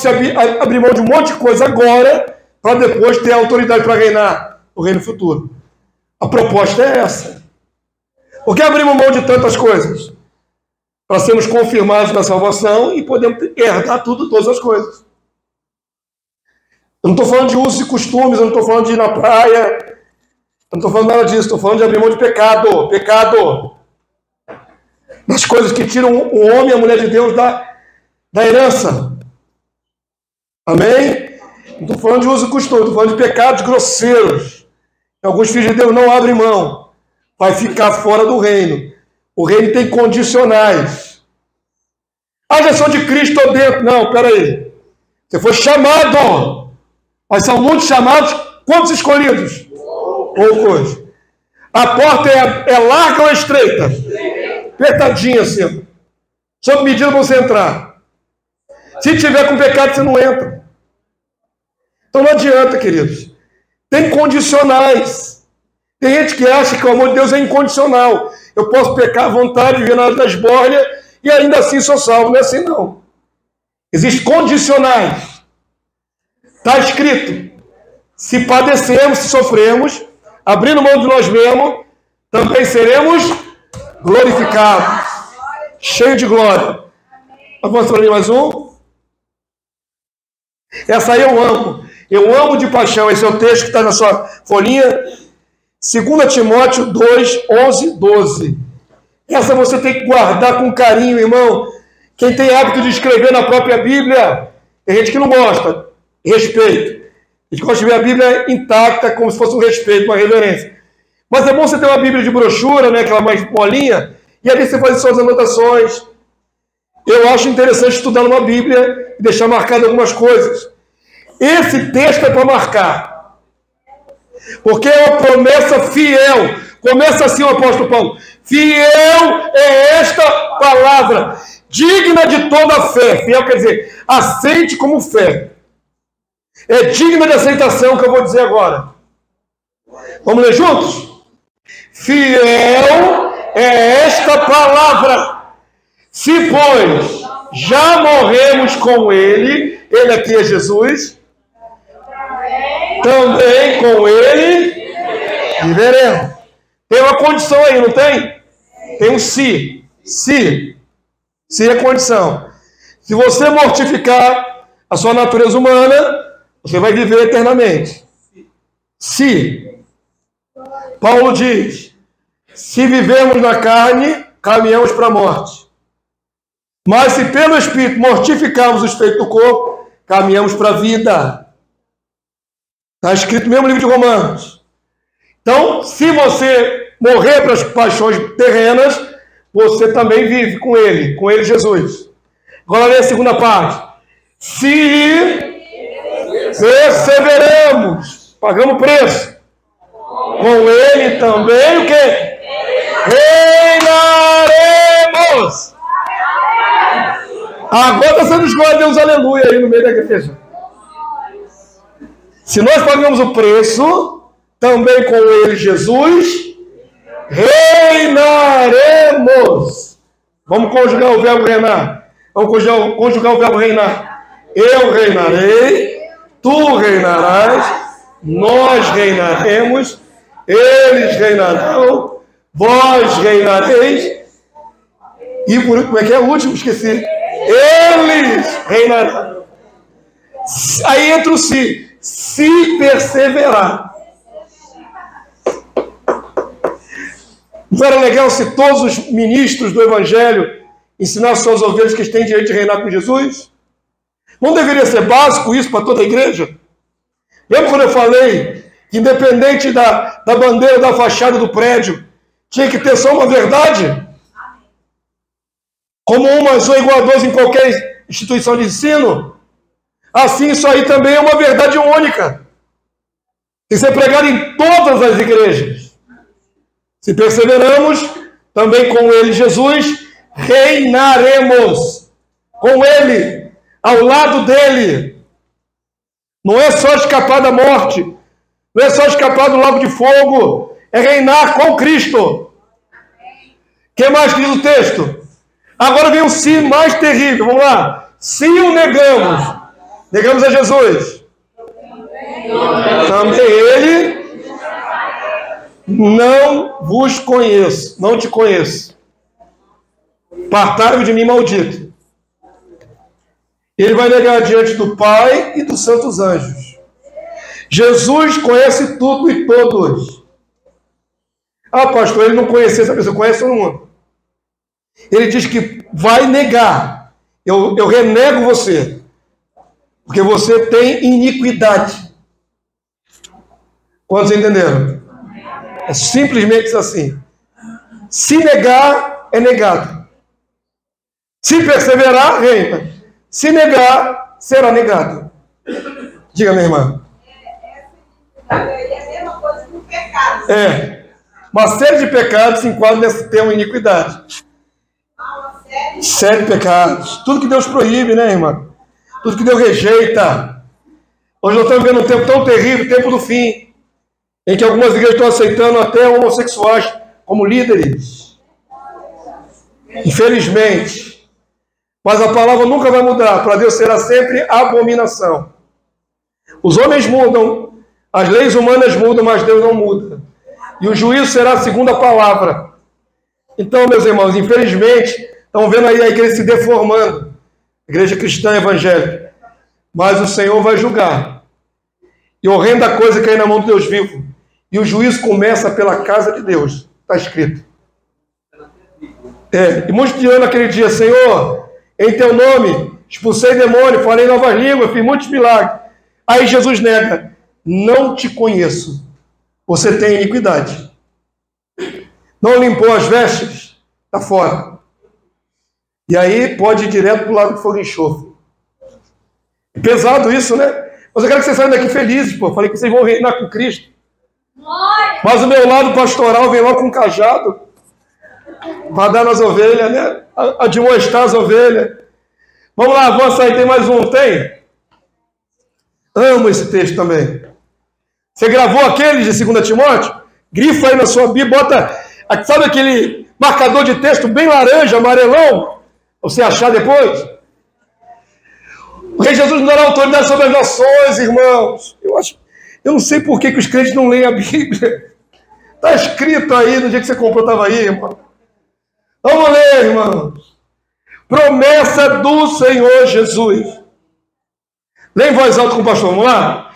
abrir mão de um monte de coisa agora, para depois ter autoridade para reinar o reino futuro. A proposta é essa. Por que abrimos mão de tantas coisas? Para sermos confirmados na salvação e podemos herdar tudo, todas as coisas. Eu não estou falando de usos e costumes, eu não estou falando de ir na praia, eu não estou falando nada disso, estou falando de abrir mão de pecado. Pecado. Das coisas que tiram o homem e a mulher de Deus da herança. Amém? Não estou falando de uso e costume, estou falando de pecados grosseiros. Alguns filhos de Deus não abrem mão. Vai ficar fora do reino. O reino tem condicionais. Ah, já sou de Cristo dentro. Não, peraí. Você foi chamado. Mas são muitos chamados. Quantos escolhidos? Poucos. A porta é larga ou estreita? Apertadinha assim. Sob medida para você entrar. Se tiver com pecado, você não entra. Então não adianta, queridos. Tem condicionais. Tem gente que acha que o amor de Deus é incondicional. Eu posso pecar à vontade, viver na hora da esbórnia, e ainda assim sou salvo. Não é assim, não. Existem condicionais. Está escrito. Se padecemos, se sofremos, abrindo mão de nós mesmos, também seremos glorificados. Cheio de glória. Vamos para mais um? Essa aí eu amo. Eu amo de paixão. Esse é o texto que está na sua folhinha. 2 Timóteo 2, 11, 12. Essa você tem que guardar com carinho, irmão. Quem tem hábito de escrever na própria Bíblia, tem gente que não gosta. Respeito. A gente gosta de ver a Bíblia intacta, como se fosse um respeito, uma reverência. Mas é bom você ter uma Bíblia de brochura, né, aquela mais molinha, e ali você faz suas anotações. Eu acho interessante estudar numa Bíblia e deixar marcado algumas coisas. Esse texto é para marcar. Porque é uma promessa fiel. Começa assim o apóstolo Paulo. Fiel é esta palavra, digna de toda fé. Fiel quer dizer, aceite como fé. É digna de aceitação que eu vou dizer agora. Vamos ler juntos? Fiel é esta palavra. Se, pois, já morremos com ele aqui é Jesus, também com ele viveremos. Tem uma condição aí, não tem? Tem um se. Se é condição. Se você mortificar a sua natureza humana, você vai viver eternamente. Se. Paulo diz, se vivemos na carne, caminhamos para a morte. Mas se pelo Espírito mortificarmos os feitos do corpo, caminhamos para a vida. Está escrito no mesmo livro de Romanos. Então, se você morrer para as paixões terrenas, você também vive com ele Jesus. Agora lê a segunda parte. Se perseveramos, pagamos preço, com ele também o quê? Reinaremos. Agora está sendo escolhido uns aleluia aí no meio da igreja. Se nós pagamos o preço, também com ele, Jesus, reinaremos. Vamos conjugar o verbo reinar. Vamos conjugar o verbo reinar. Eu reinarei, tu reinarás, nós reinaremos, eles reinarão, vós reinareis. E por último, como é que é o último? Esqueci. Eles reinarão. Aí entra o se perseverar. Não era legal se todos os ministros do Evangelho ensinassem suas ovelhas que eles têm direito de reinar com Jesus? Não deveria ser básico isso para toda a igreja? Lembra quando eu falei que independente da bandeira da fachada do prédio, tinha que ter só uma verdade? Como um mais um é igual a 2 em qualquer instituição de ensino? Assim, isso aí também é uma verdade única. Tem que ser pregado em todas as igrejas. Se perseveramos, também com ele, Jesus, reinaremos. Com ele, ao lado dele. Não é só escapar da morte. Não é só escapar do lago de fogo. É reinar com Cristo. O que mais diz o texto? Agora vem o se mais terrível. Vamos lá. Se o negamos a Jesus, também ele não vos conheço, não te conheço. Apartai-vos de mim, maldito. Ele vai negar diante do Pai e dos santos anjos. Jesus conhece tudo e todos. Ah, pastor, ele não conhecia essa pessoa, conhece todo mundo. Ele diz que vai negar. Eu renego você. Porque você tem iniquidade. Quantos entenderam? É simplesmente assim. Se negar, é negado. Se perseverar, reina. Se negar, será negado. Diga, minha irmã. É a mesma coisa que o pecado. É. Uma série de pecados se enquadra nesse termo iniquidade. Série de pecados. Tudo que Deus proíbe, né, irmã? Tudo que Deus rejeita. Hoje nós estamos vendo um tempo tão terrível, o tempo do fim, em que algumas igrejas estão aceitando até homossexuais como líderes. Infelizmente. Mas a palavra nunca vai mudar. Para Deus será sempre abominação. Os homens mudam, as leis humanas mudam, mas Deus não muda. E o juízo será a segunda palavra. Então, meus irmãos, infelizmente, estão vendo aí a igreja se deformando. Igreja cristã evangélica. Mas o Senhor vai julgar. E horrenda coisa cair na mão de Deus vivo. E o juízo começa pela casa de Deus. Está escrito. E muitos dirão naquele dia, Senhor, em teu nome expulsei demônio, falei novas línguas, fiz muitos milagres. Aí Jesus nega. não te conheço. Você tem iniquidade. Não limpou as vestes? Está fora. E aí pode ir direto para o lago de fogo e enxofre. É pesado isso, né? Mas eu quero que vocês saiam daqui felizes, pô. Falei que vocês vão reinar com Cristo. Mas o meu lado pastoral vem lá com um cajado para dar nas ovelhas, né? Admoestar as ovelhas. Vamos lá, avança aí, tem mais um, tem? Amo esse texto também. Você gravou aquele de 2 Timóteo? Grifa aí na sua Bíblia, bota, sabe aquele marcador de texto bem laranja, amarelão? Você achar depois? O Rei Jesus nos dará autoridade sobre as nações, irmãos. Eu não sei por que os crentes não leem a Bíblia. Está escrito aí, no dia que você comprou, estava aí, irmão. Vamos ler, irmãos. Promessa do Senhor Jesus. Lê em voz alta com o pastor, vamos lá?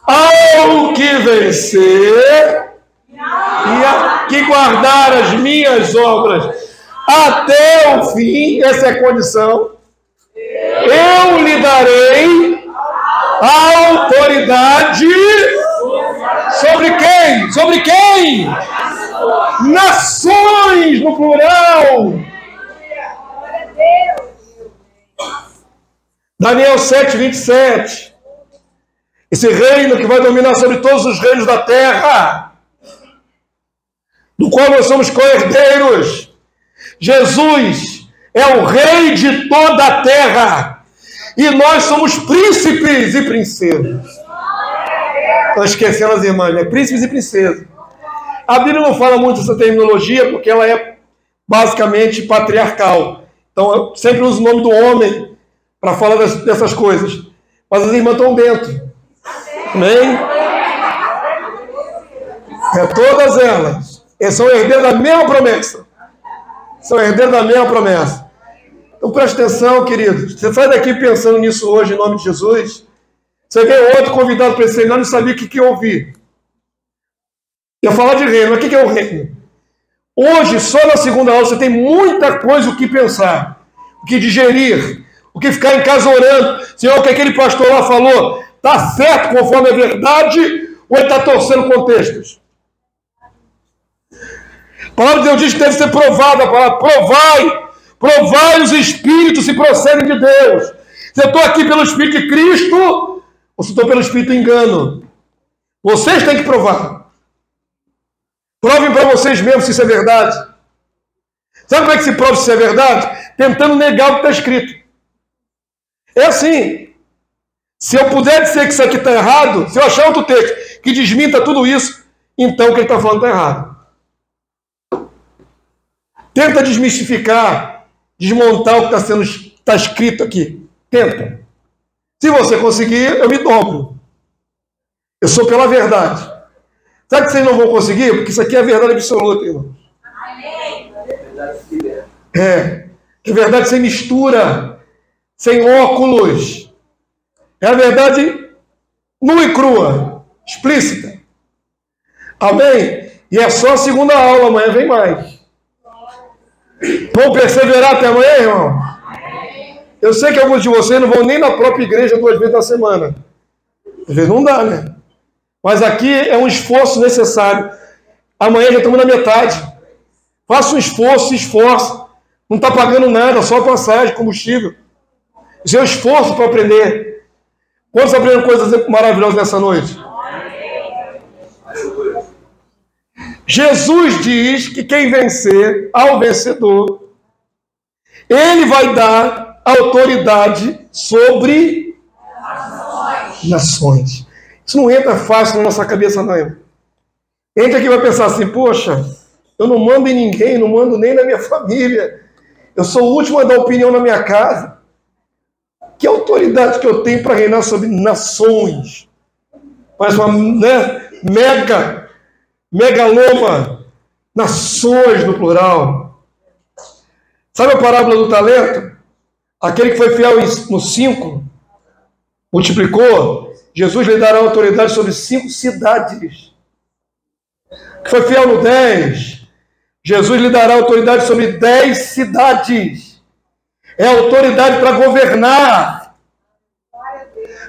Ao que vencer e que guardar as minhas obras até o fim, essa é a condição, eu lhe darei autoridade sobre quem? Sobre quem? Nações, no plural. Daniel 7, 27. Esse reino que vai dominar sobre todos os reinos da terra, do qual nós somos co-herdeiros. Jesus é o rei de toda a terra. E nós somos príncipes e princesas. Estou esquecendo as irmãs, né? Príncipes e princesas. A Bíblia não fala muito dessa terminologia porque ela é basicamente patriarcal. Então eu sempre uso o nome do homem para falar dessas coisas. Mas as irmãs estão dentro. Amém? Todas elas. Eles são herdeiros da mesma promessa. São herdeiros da mesma promessa. Então preste atenção, queridos. Você sai daqui pensando nisso hoje, em nome de Jesus. Você vê outro convidado para esse seminário e não sabia o que ia ouvir. Ia falar de reino, mas o que é o reino? Hoje, só na segunda aula, você tem muita coisa o que pensar, o que digerir, o que ficar em casa orando. Senhor, o que aquele pastor lá falou, está certo conforme a verdade ou ele está torcendo contextos? A palavra de Deus diz que deve ser provada. A palavra, provai os espíritos se procedem de Deus. Se eu estou aqui pelo Espírito de Cristo ou se estou pelo Espírito de engano? Vocês têm que provar. Provem para vocês mesmos se isso é verdade. Sabe como é que se prova se isso é verdade? Tentando negar o que está escrito. É assim. Se eu puder dizer que isso aqui está errado, se eu achar outro texto que desminta tudo isso, então o que ele está falando está errado. Tenta desmistificar, desmontar o que está escrito aqui. Tenta. Se você conseguir, eu me dobro. Eu sou pela verdade. Sabe que vocês não vão conseguir? Porque isso aqui é a verdade absoluta, irmão. É verdade sem mistura, sem óculos. É a verdade nua e crua, explícita. Amém? E é só a segunda aula, amanhã vem mais. Vão perseverar até amanhã, irmão? Eu sei que alguns de vocês não vão nem na própria igreja 2 vezes na semana. Às vezes não dá, né? Mas aqui é um esforço necessário. Amanhã já estamos na metade. Faça um esforço, se esforce. Não está pagando nada, só passagem, combustível. Isso é um esforço para aprender. Quantos aprenderam coisas maravilhosas nessa noite? Jesus diz que quem vencer ao vencedor, ele vai dar autoridade sobre nações. Isso não entra fácil na nossa cabeça, não. Entra aqui e vai pensar assim, poxa, eu não mando em ninguém, não mando nem na minha família. Eu sou o último a dar opinião na minha casa. Que autoridade que eu tenho para reinar sobre nações? Parece uma megaloma, nações no plural. Sabe a parábola do talento? Aquele que foi fiel no 5, multiplicou, Jesus lhe dará autoridade sobre 5 cidades. Que foi fiel no 10, Jesus lhe dará autoridade sobre 10 cidades. É autoridade para governar.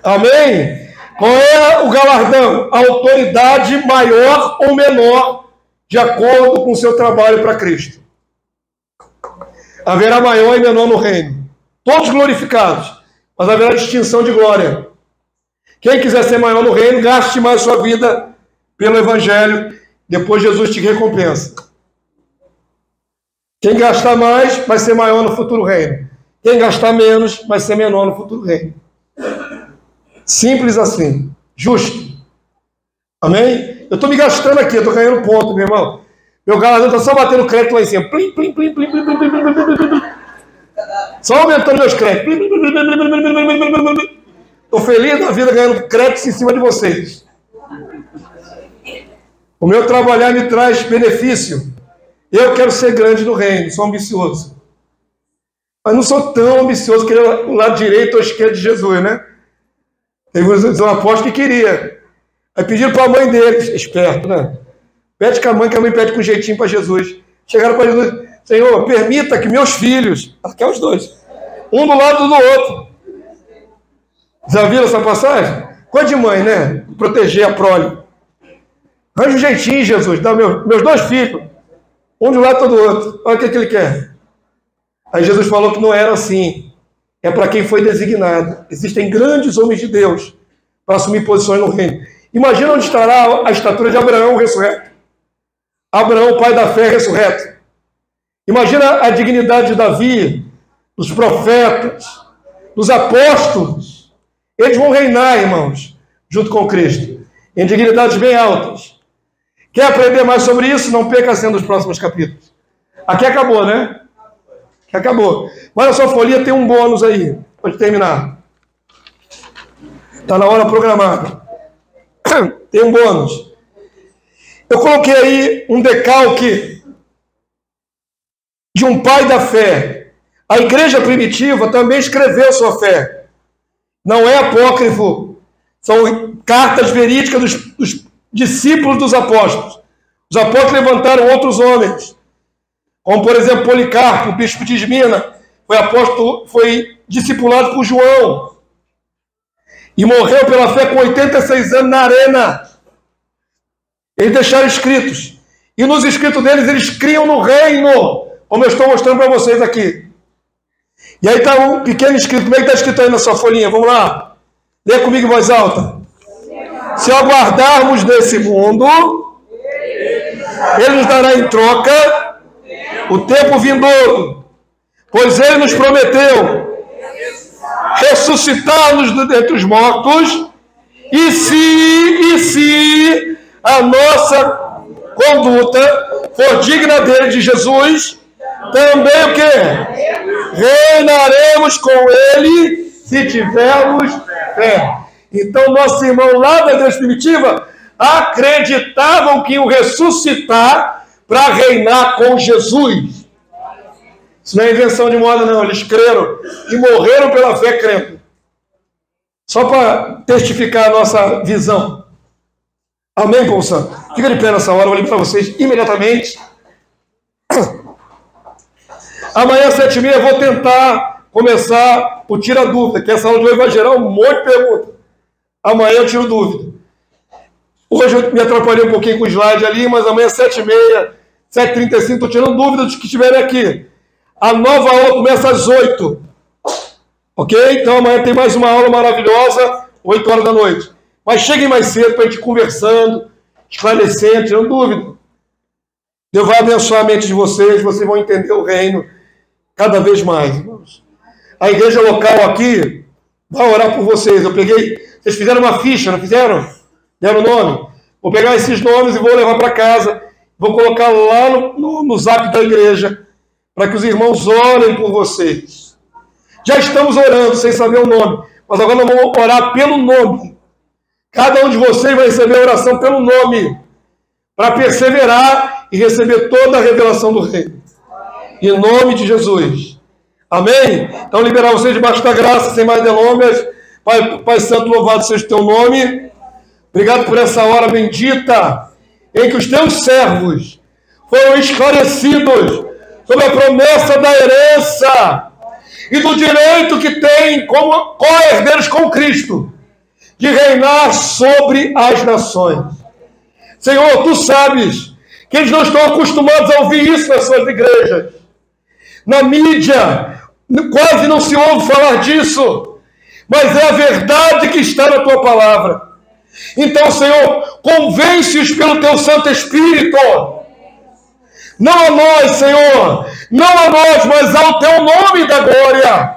Amém? Qual é o galardão? A autoridade maior ou menor, de acordo com o seu trabalho para Cristo. Haverá maior e menor no reino. Todos glorificados, mas haverá distinção de glória. Quem quiser ser maior no reino, gaste mais sua vida pelo Evangelho, depois Jesus te recompensa. Quem gastar mais, vai ser maior no futuro reino. Quem gastar menos, vai ser menor no futuro reino. Simples assim. Justo. Amém? Eu estou me gastando aqui, eu estou ganhando ponto, meu irmão. Meu galardão está só batendo crédito lá em cima. Plim, plim, plim, plim, plim, plim, plim, plim, plim, plim, plim. Só aumentando meus créditos. Estou feliz da vida ganhando créditos em cima de vocês. O meu trabalhar me traz benefício. Eu quero ser grande no reino, sou ambicioso. Mas não sou tão ambicioso que o lado direito ou esquerdo de Jesus, né? Teve um apóstolo que queria. Aí pediram para a mãe deles, esperto, né? Pede com a mãe, que a mãe pede com jeitinho para Jesus. Chegaram para Jesus, Senhor, permita que meus filhos, aqui é os dois, um do lado do outro. Já viram essa passagem? Coisa de mãe, né? Proteger a prole. Arranja um jeitinho, Jesus, dá meus dois filhos, um de um lado do outro. Olha o que ele quer. Aí Jesus falou que não era assim. É para quem foi designado. Existem grandes homens de Deus para assumir posições no reino. Imagina onde estará a estatura de Abraão ressurreto. Abraão, pai da fé, ressurreto. Imagina a dignidade de Davi, dos profetas, dos apóstolos. Eles vão reinar, irmãos, junto com Cristo, em dignidades bem altas. Quer aprender mais sobre isso? Não perca sendo os próximos capítulos. Aqui acabou, né? Aqui acabou. Mas a sua folhinha tem um bônus aí, pode terminar. Está na hora programada. Tem um bônus. Eu coloquei aí um decalque de um pai da fé. A igreja primitiva também escreveu sua fé. Não é apócrifo. São cartas verídicas dos discípulos dos apóstolos. Os apóstolos levantaram outros homens, como por exemplo Policarpo, o bispo de Esmina, foi discipulado por João e morreu pela fé com 86 anos na arena. Eles deixaram escritos, e nos escritos deles eles criam no reino, como eu estou mostrando para vocês aqui. E aí está um pequeno escrito. Como é que está escrito aí na sua folhinha? Vamos lá, lê comigo em voz alta. Se aguardarmos nesse mundo, Ele nos dará em troca o tempo vindouro, pois Ele nos prometeu ressuscitar-nos dentre os mortos, e se a nossa conduta for digna dele, de Jesus, também o quê? Reinaremos com Ele, se tivermos fé. Então, nossos irmãos lá da igreja primitiva acreditavam que iam ressuscitar para reinar com Jesus. Isso não é invenção de moda, não. Eles creram e morreram pela fé crendo. Só para testificar a nossa visão. Amém, povo santo? Fica de pé nessa hora, eu vou ler para vocês imediatamente. Amanhã, às 7h30, eu vou tentar começar o Tira Dúvida, que essa aula de hoje vai gerar um monte de perguntas. Amanhã eu tiro dúvida. Hoje eu me atrapalhei um pouquinho com o slide ali, mas amanhã 7h30, 7h35, estou tirando dúvidas dos que estiverem aqui. A nova aula começa às 8h. Ok? Então amanhã tem mais uma aula maravilhosa, 8 horas da noite. Mas cheguem mais cedo para a gente ir conversando, esclarecendo, tirando dúvida. Deus vai abençoar a mente de vocês vão entender o reino cada vez mais. Irmãos. A igreja local aqui vai orar por vocês. Vocês fizeram uma ficha, não fizeram? Deram o nome? Vou pegar esses nomes e vou levar para casa. Vou colocar lá no zap da igreja, para que os irmãos orem por vocês. Já estamos orando, sem saber o nome. Mas agora nós vamos orar pelo nome. Cada um de vocês vai receber a oração pelo nome, para perseverar e receber toda a revelação do reino. Em nome de Jesus. Amém? Então, liberar vocês debaixo da graça, sem mais delongas. Pai Santo, louvado seja o teu nome. Obrigado por essa hora bendita, em que os teus servos foram esclarecidos sobre a promessa da herança e do direito que têm como co-herdeiros com Cristo. de reinar sobre as nações. Senhor, tu sabes que eles não estão acostumados a ouvir isso nas suas igrejas. Na mídia, quase não se ouve falar disso, mas é a verdade que está na tua palavra. Então, Senhor, convence-os pelo teu Santo Espírito. Não a nós, Senhor, não a nós, mas ao teu nome da glória.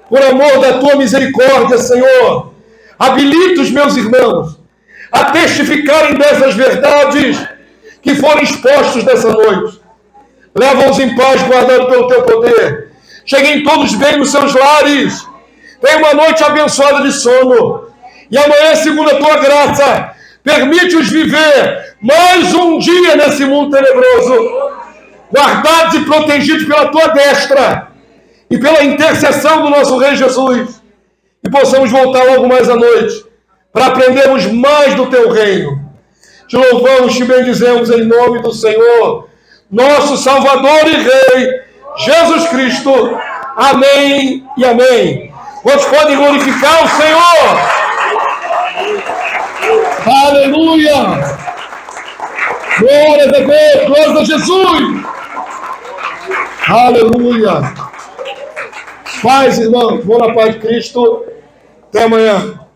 Por amor da tua misericórdia, Senhor, habilita os meus irmãos a testificarem dessas verdades que foram expostos nessa noite. Leva-os em paz, guardados pelo teu poder. Cheguem todos bem nos seus lares. Tenha uma noite abençoada de sono. E amanhã, segundo a tua graça, permite-os viver mais um dia nesse mundo tenebroso, guardados e protegidos pela tua destra e pela intercessão do nosso Rei Jesus. E possamos voltar logo mais à noite para aprendermos mais do teu reino. Te louvamos, te bendizemos em nome do Senhor, nosso Salvador e Rei, Jesus Cristo. Amém e amém. Quantos podem glorificar o Senhor? Aleluia! Glórias a Deus, glórias a Jesus! Aleluia! Paz, irmão, vou na paz de Cristo. Até amanhã.